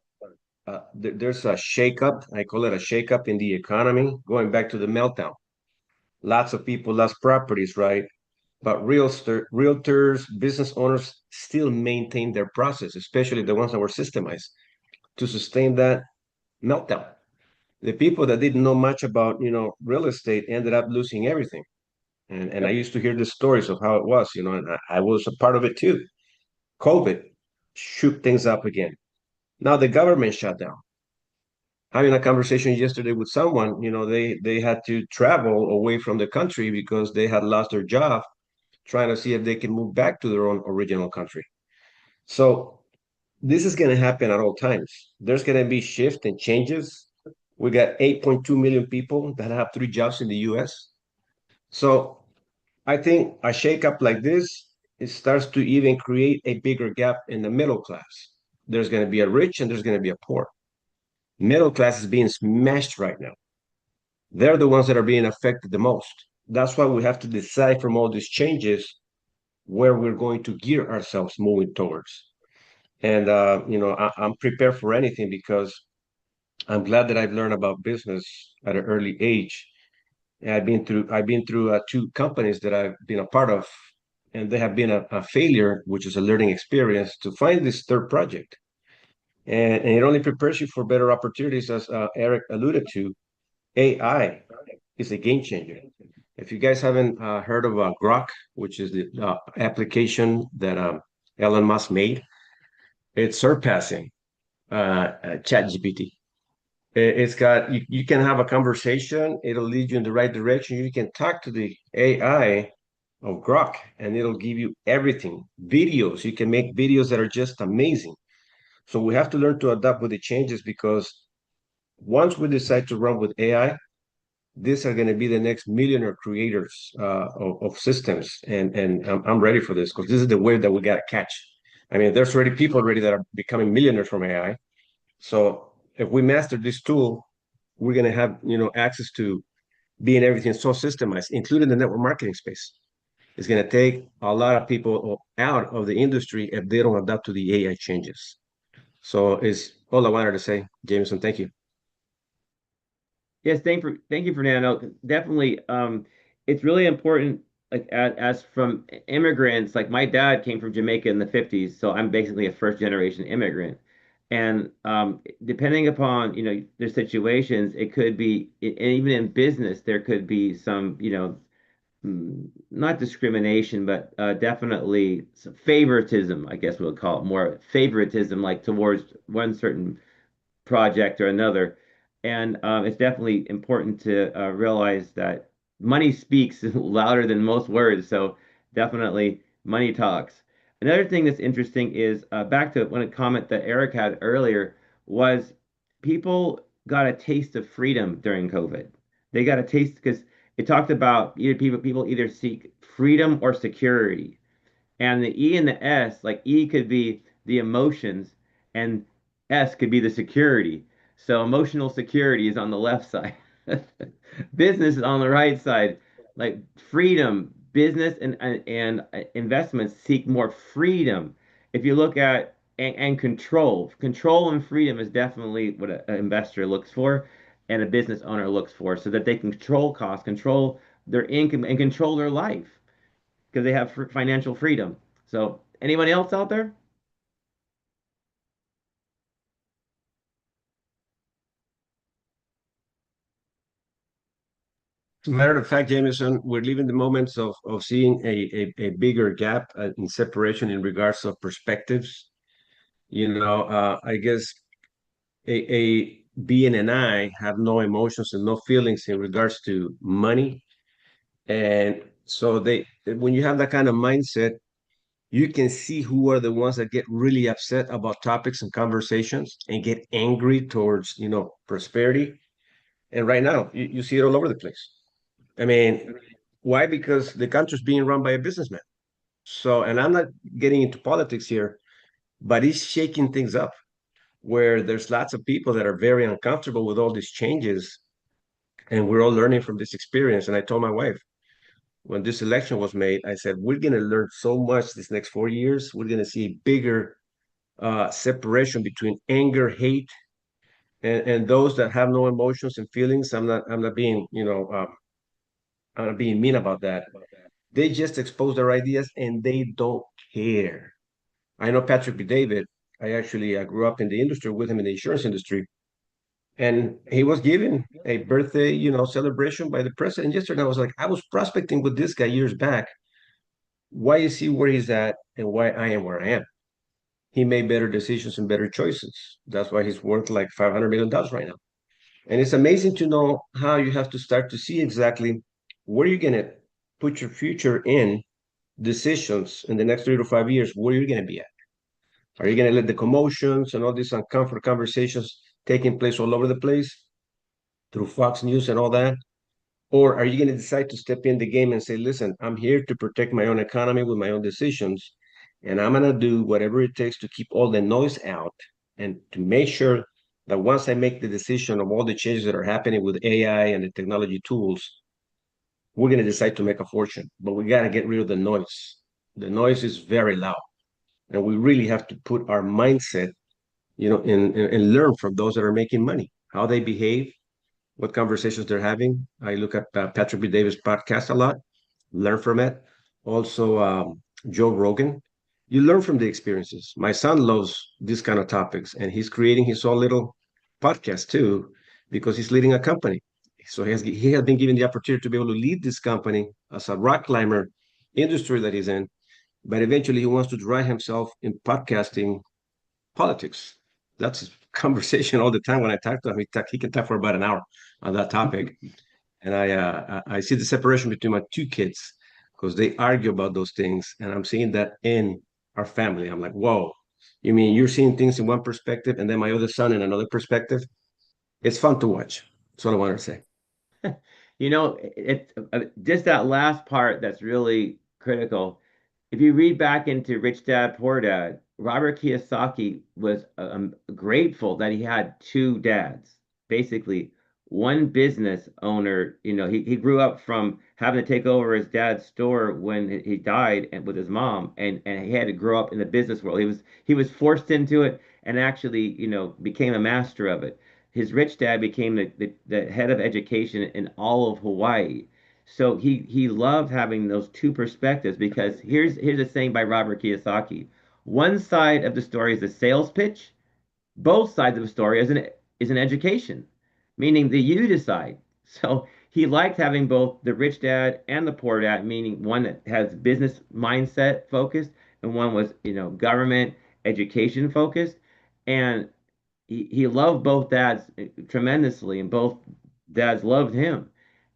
S3: shakeup, I call it a shakeup in the economy, going back to the meltdown. Lots of people lost properties, right? But realtors, business owners still maintain their process, especially the ones that were systemized to sustain that meltdown. The people that didn't know much about, real estate ended up losing everything. And I
S2: Yep.
S3: used to hear the stories of how it was, and I was a part of it too. COVID shook things up again. Now the government shut down. Having a conversation yesterday with someone, they had to travel away from the country because they had lost their job, trying to see if they can move back to their own original country. So this is going to happen at all times. There's going to be shift and changes. We got 8.2 million people that have 3 jobs in the US. So I think a shakeup like this, it starts to even create a bigger gap in the middle class. There's going to be a rich and there's going to be a poor. Middle class is being smashed right now. They're the ones that are being affected the most. That's why we have to decide from all these changes where we're going to gear ourselves moving towards. And I'm prepared for anything, because I'm glad that I've learned about business at an early age. And I've been through two companies that I've been a part of, and they have been a failure, which is a learning experience to find this third project. And it only prepares you for better opportunities, as Eric alluded to. AI is a game changer. If you guys haven't heard of Grok, which is the application that Elon Musk made, it's surpassing ChatGPT. It's got you can have a conversation. It'll lead you in the right direction. You can talk to the AI of Grok, and it'll give you everything. Videos. You can make videos that are just amazing. So we have to learn to adapt with the changes, because once we decide to run with AI, these are going to be the next millionaire creators of systems, and I'm ready for this, because this is the wave that we got to catch. I mean, there's already people already that are becoming millionaires from AI. So if we master this tool, we're going to have access to being everything so systemized, including the network marketing space. It's going to take a lot of people out of the industry if they don't adapt to the AI changes. So it's all I wanted to say, Jameson. Thank you.
S1: Yes, thank you, Fernando. Definitely, it's really important. Like as from immigrants, like my dad came from Jamaica in the 50s, so I'm basically a first generation immigrant. And depending upon their situations, it could be and even in business there could be some not discrimination, but definitely some favoritism. I guess we'll call it more favoritism, like towards one certain project or another. And it's definitely important to realize that money speaks louder than most words. So definitely money talks. Another thing that's interesting is back to one comment that Eric had earlier was people got a taste of freedom during COVID. They got a taste because it talked about either people either seek freedom or security. And the E and the S, like E could be the emotions and S could be the security. So emotional security is on the left side. Business is on the right side. Like freedom, business and investments seek more freedom. If you look at and control and freedom is definitely what an investor looks for and a business owner looks for so that they can control costs, control their income, and control their life because they have financial freedom. So, anyone else out there?
S3: As a matter of fact, Jameson, we're living the moments of seeing a bigger gap in separation in regards of perspectives. I guess a being and I have no emotions and no feelings in regards to money. And so when you have that kind of mindset, you can see who are the ones that get really upset about topics and conversations and get angry towards, prosperity. And right now, you see it all over the place. I mean, why? Because the country's being run by a businessman. So, and I'm not getting into politics here, but he's shaking things up where there's lots of people that are very uncomfortable with all these changes. And we're all learning from this experience. And I told my wife, when this election was made, I said, we're going to learn so much this next 4 years. We're going to see a bigger separation between anger, hate, and those that have no emotions and feelings. I'm not being, I'm not being mean about that. They just expose their ideas and they don't care. I know Patrick B. David. I actually grew up in the industry with him in the insurance industry. And he was given a birthday, celebration by the president yesterday. I was like, I was prospecting with this guy years back. Why is he where he's at and why I am where I am? He made better decisions and better choices. That's why he's worth like $500 million right now. And it's amazing to know how you have to start to see exactly where you're going to put your future in decisions in the next 3 to 5 years, where you're going to be at. Are you going to let the commotions and all these uncomfortable conversations taking place all over the place through Fox News and all that? Or are you going to decide to step in the game and say, listen, I'm here to protect my own economy with my own decisions, and I'm going to do whatever it takes to keep all the noise out and to make sure that once I make the decision of all the changes that are happening with AI and the technology tools, we're going to decide to make a fortune. But we got to get rid of the noise. The noise is very loud. And we really have to put our mindset, and learn from those that are making money. how they behave, what conversations they're having. I look at Patrick B. Davis' podcast a lot, learn from it. Also, Joe Rogan. You learn from the experiences. My son loves these kind of topics, and he's creating his own little podcast too, because he's leading a company. So he has been given the opportunity to be able to lead this company as a rock climber industry that he's in. But eventually, he wants to drive himself in podcasting politics. That's his conversation all the time. When I talk to him, he can talk for about an hour on that topic. And I see the separation between my two kids because they argue about those things, and I'm seeing that in our family. I'm like, whoa, you mean you're seeing things in one perspective, and then my other son in another perspective? It's fun to watch. That's what I wanted to say.
S1: You know, just that last part that's really critical. If you read back into Rich Dad Poor Dad, Robert Kiyosaki was grateful that he had two dads. Basically, one business owner, he grew up from having to take over his dad's store when he died and with his mom, and he had to grow up in the business world. He was forced into it and actually, became a master of it. His rich dad became the head of education in all of Hawaii. So he loved having those two perspectives because here's a saying by Robert Kiyosaki. One side of the story is a sales pitch, both sides of the story is an education, meaning that you decide. So he liked having both the rich dad and the poor dad, meaning one that has business mindset focused and one was, government education focused. And he loved both dads tremendously, and both dads loved him.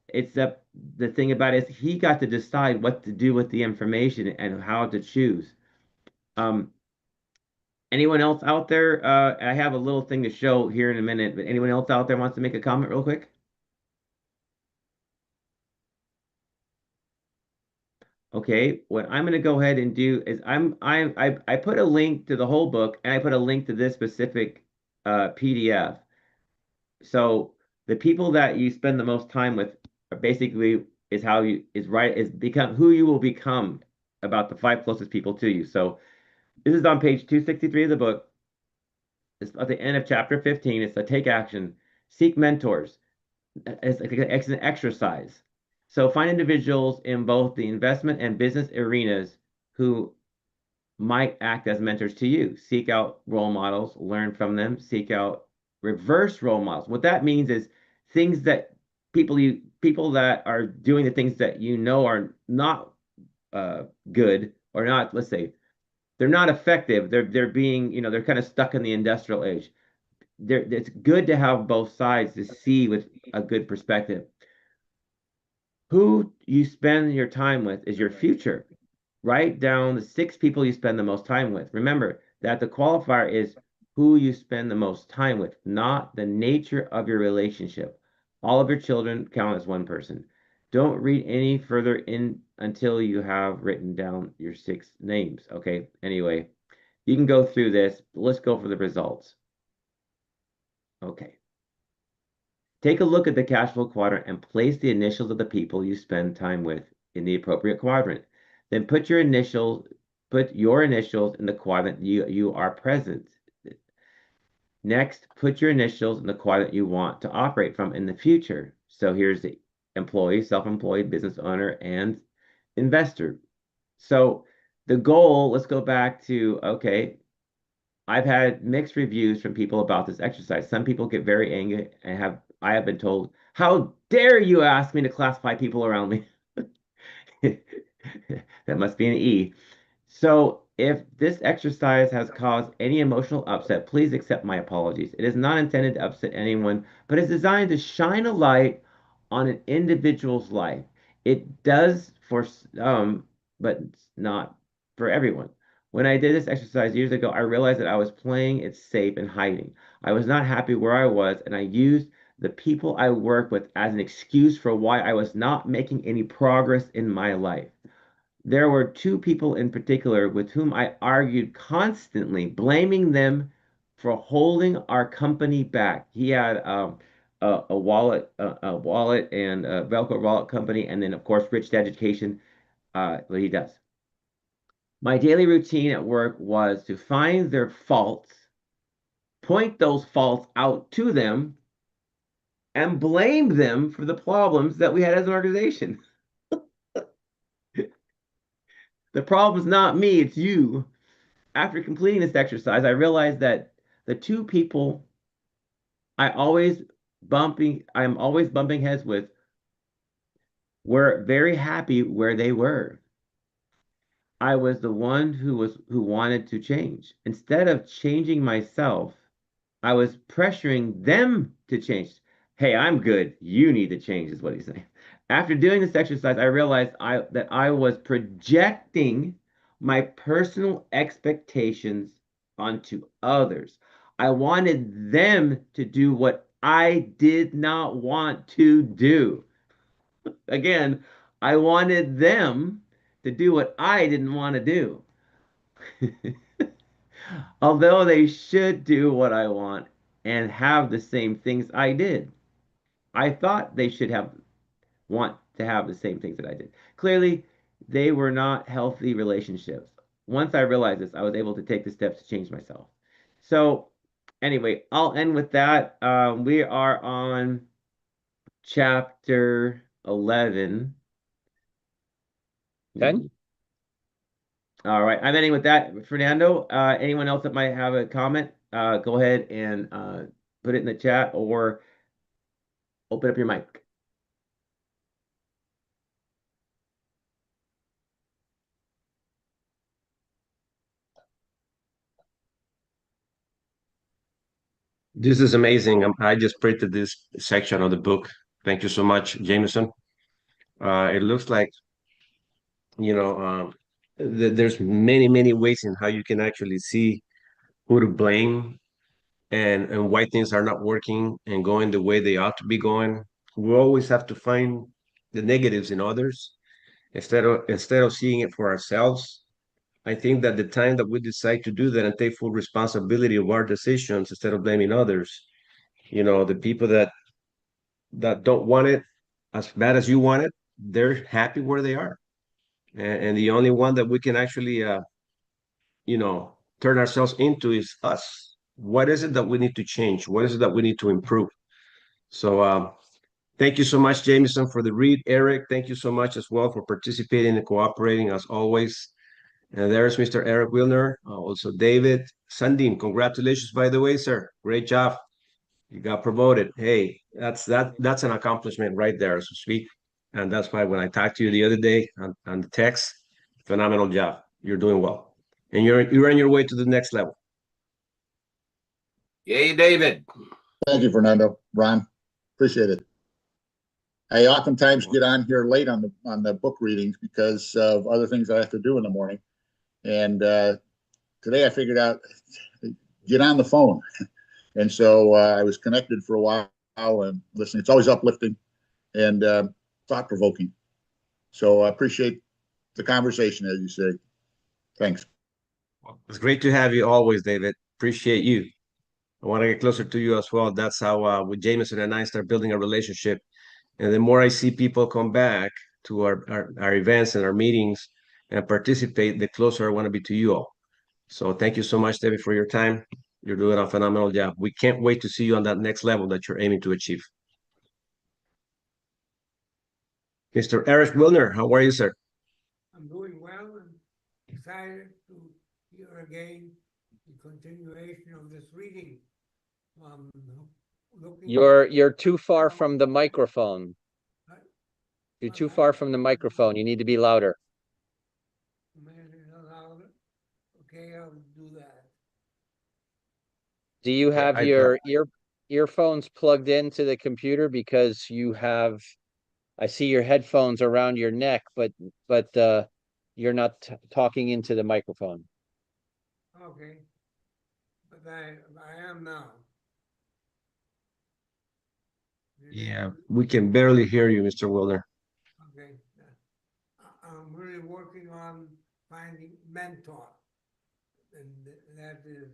S1: Except the thing about it is he got to decide what to do with the information and how to choose. Um, anyone else out there? I have a little thing to show here in a minute, but anyone else out there wants to make a comment real quick? Okay, what I'm going to go ahead and do is I put a link to the whole book and I put a link to this specific PDF. So the people that you spend the most time with are basically is how you is right is become who you will become about the five closest people to you. So this is on page 263 of the book. It's at the end of chapter 15. It's a take action, seek mentors. It's like an exercise. So find individuals in both the investment and business arenas who might act as mentors to you. Seek out role models, learn from them, seek out reverse role models. What that means is things that people that are doing the things that you know are not good or not, let's say, they're not effective. They're being, they're kind of stuck in the industrial age. It's good to have both sides to see with a good perspective. Who you spend your time with is your future. Write down the six people you spend the most time with. Remember that the qualifier is who you spend the most time with, not the nature of your relationship. All of your children count as one person. Don't read any further in until you have written down your six names. Okay. Anyway, you can go through this. Let's go for the results. Okay. Take a look at the cash flow quadrant and place the initials of the people you spend time with in the appropriate quadrant. Then put your initials in the quadrant you are present. Next, put your initials in the quadrant you want to operate from in the future. So here's the employee, self-employed, business owner, and investor. So the goal, let's go back to, okay, I've had mixed reviews from people about this exercise. Some people get very angry and I have been told, "How dare you ask me to classify people around me?" That must be an E. So, if this exercise has caused any emotional upset, please accept my apologies. It is not intended to upset anyone, but is designed to shine a light on an individual's life. It does for some, but it's not for everyone. When I did this exercise years ago, I realized that I was playing it safe and hiding. I was not happy where I was, and I used the people I work with as an excuse for why I was not making any progress in my life. There were two people in particular with whom I argued constantly, blaming them for holding our company back. He had a wallet and a Velcro wallet company, and then of course Rich Dad Education. What he does. My daily routine at work was to find their faults, point those faults out to them, and blamed them for the problems that we had as an organization. The problem's not me, it's you. After completing this exercise, I realized that the two people I'm always bumping heads with were very happy where they were. I was the one who wanted to change. Instead of changing myself, I was pressuring them to change. Hey, I'm good. You need to change, is what he's saying. After doing this exercise, I realized that I was projecting my personal expectations onto others. I wanted them to do what I did not want to do. Again, I wanted them to do what I didn't want to do. Although they should do what I want and have the same things I did. I thought they should have want to have the same things that I did. Clearly, they were not healthy relationships. Once I realized this, I was able to take the steps to change myself. So, anyway, I'll end with that. We are on chapter 11.
S2: 10.
S1: All right, I'm ending with that. Fernando, anyone else that might have a comment, go ahead and put it in the chat or open up your mic.
S3: This is amazing. I just printed this section of the book. Thank you so much, Jameson. It looks like, you know, there's many ways in how you can actually see who to blame and why things are not working and going the way they ought to be going. We always have to find the negatives in others instead of seeing it for ourselves. I think that the time that we decide to do that and take full responsibility of our decisions instead of blaming others, the people that don't want it as bad as you want it, they're happy where they are. And the only one that we can actually, turn ourselves into is us. What is it that we need to change? What is it that we need to improve? So, thank you so much, Jameson, for the read. Eric, thank you so much as well for participating and cooperating as always. And there's Mr. Eric Wilner, also David Sandin. Congratulations, by the way, sir. Great job. You got promoted. Hey, that's an accomplishment right there, so to speak. And that's why when I talked to you the other day on the text, phenomenal job. You're doing well. And you're on your way to the next level. Yay, David.
S4: Thank you, Fernando. Ron, appreciate it. I oftentimes get on here late on the book readings because of other things I have to do in the morning. And today I figured out get on the phone. And so I was connected for a while and listening. It's always uplifting and thought-provoking. So I appreciate the conversation, as you say. Thanks.
S3: Well, it's great to have you always, David. Appreciate you. I want to get closer to you as well. That's how with Jameson and I start building a relationship. And the more I see people come back to our events and our meetings and participate, the closer I want to be to you all. So thank you so much, David, for your time. You're doing a phenomenal job. We can't wait to see you on that next level that you're aiming to achieve. Mr. Eric Wilner, how are you, sir?
S5: I'm doing well and excited to hear again the continuation of this reading.
S2: You're too far from the microphone. You're too far from the microphone. You need to be louder.
S5: Okay, I'll do that.
S2: Do you have your earphones plugged into the computer? Because I see your headphones around your neck, but you're not talking into the microphone.
S5: Okay, but I am now.
S3: Yeah, we can barely hear you, Mr. Wilner.
S5: Okay, I'm really working on finding mentor, and that is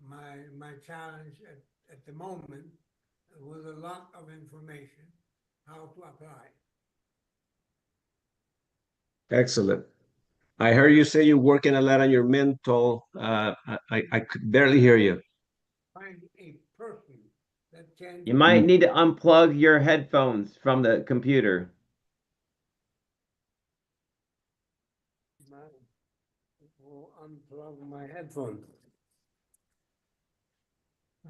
S5: my challenge at the moment, with a lot of information, how to apply.
S3: Excellent. I heard you say you're working a lot on your mental. I could barely hear you.
S5: Find a person that change
S1: You
S5: it.
S1: might need to unplug your headphones from the computer.
S5: Will unplug my headphone.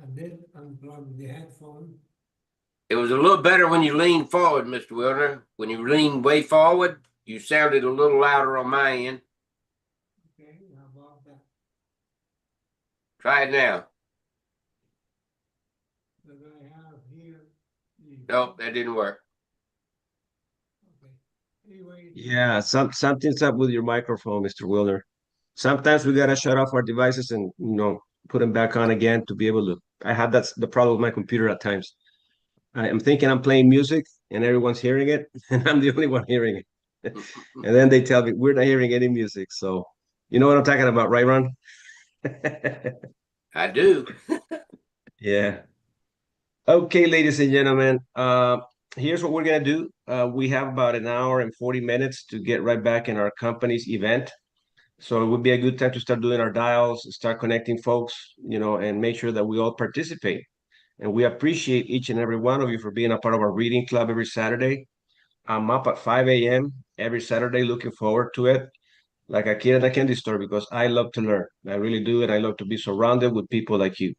S5: I did unplug the headphone.
S6: It was a little better when you leaned forward, Mr. Wilder. When you leaned way forward, you sounded a little louder on my end.
S5: Okay, how about that?
S6: Try it now.
S5: That I have here.
S6: Nope, that didn't work.
S5: Okay. Anyway.
S3: Yeah, something's up with your microphone, Mr. Wilder. Sometimes we gotta shut off our devices and put them back on again to be able to. I have that's the problem with my computer at times. I'm thinking I'm playing music and everyone's hearing it, and I'm the only one hearing it. And then they tell me we're not hearing any music. So you know what I'm talking about, right, Ron?
S6: I do.
S3: Yeah. Okay, ladies and gentlemen, here's what we're gonna do. We have about an hour and 40 minutes to get right back in our company's event. So it would be a good time to start doing our dials, start connecting folks, and make sure that we all participate. And we appreciate each and every one of you for being a part of our reading club every Saturday. I'm up at 5 a.m. every Saturday, looking forward to it, like a kid at a candy store, because I love to learn. I really do, and I love to be surrounded with people like you.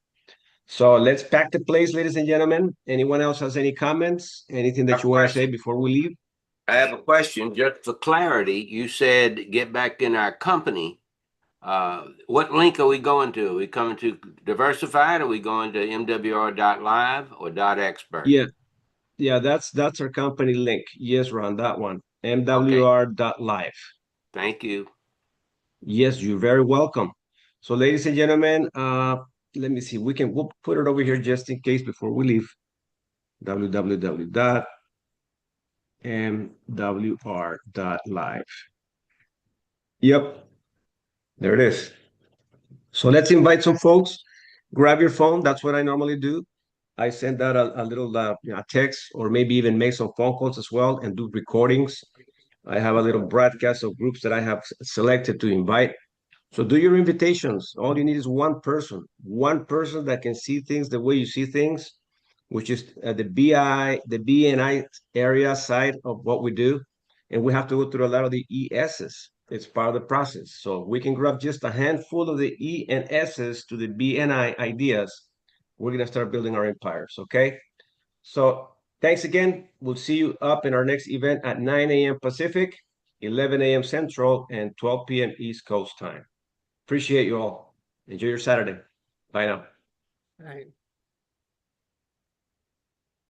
S3: So let's pack the place, ladies and gentlemen. Anyone else has any comments? Anything
S6: I
S3: that
S6: have
S3: you
S6: a
S3: want to say
S6: question.
S3: before we leave?
S6: I have a question just for clarity. You said get back in our company. What link are we going to? Are we coming to Diversified? Are we going to MWR.live or .expert?
S3: Yeah, yeah, that's our company link. Yes, Ron, that one.
S6: Okay,
S3: MWR.live.
S6: thank you.
S3: Yes, you're very welcome. So, ladies and gentlemen, let me see. We'll put it over here just in case before we leave. www.mwr.live. Yep, there it is. So let's invite some folks. Grab your phone. That's what I normally do. I send out a little text or maybe even make some phone calls as well and do recordings. I have a little broadcast of groups that I have selected to invite. So do your invitations. All you need is one person that can see things the way you see things, which is the BNI area side of what we do. And we have to go through a lot of the ESs. It's part of the process. So we can grab just a handful of the E and S's to the BNI ideas. We're going to start building our empires. Okay. So thanks again. We'll see you up in our next event at 9 a.m. Pacific, 11 a.m. Central, and 12 p.m. East Coast time. Appreciate you all. Enjoy your Saturday. Bye now.
S5: Right.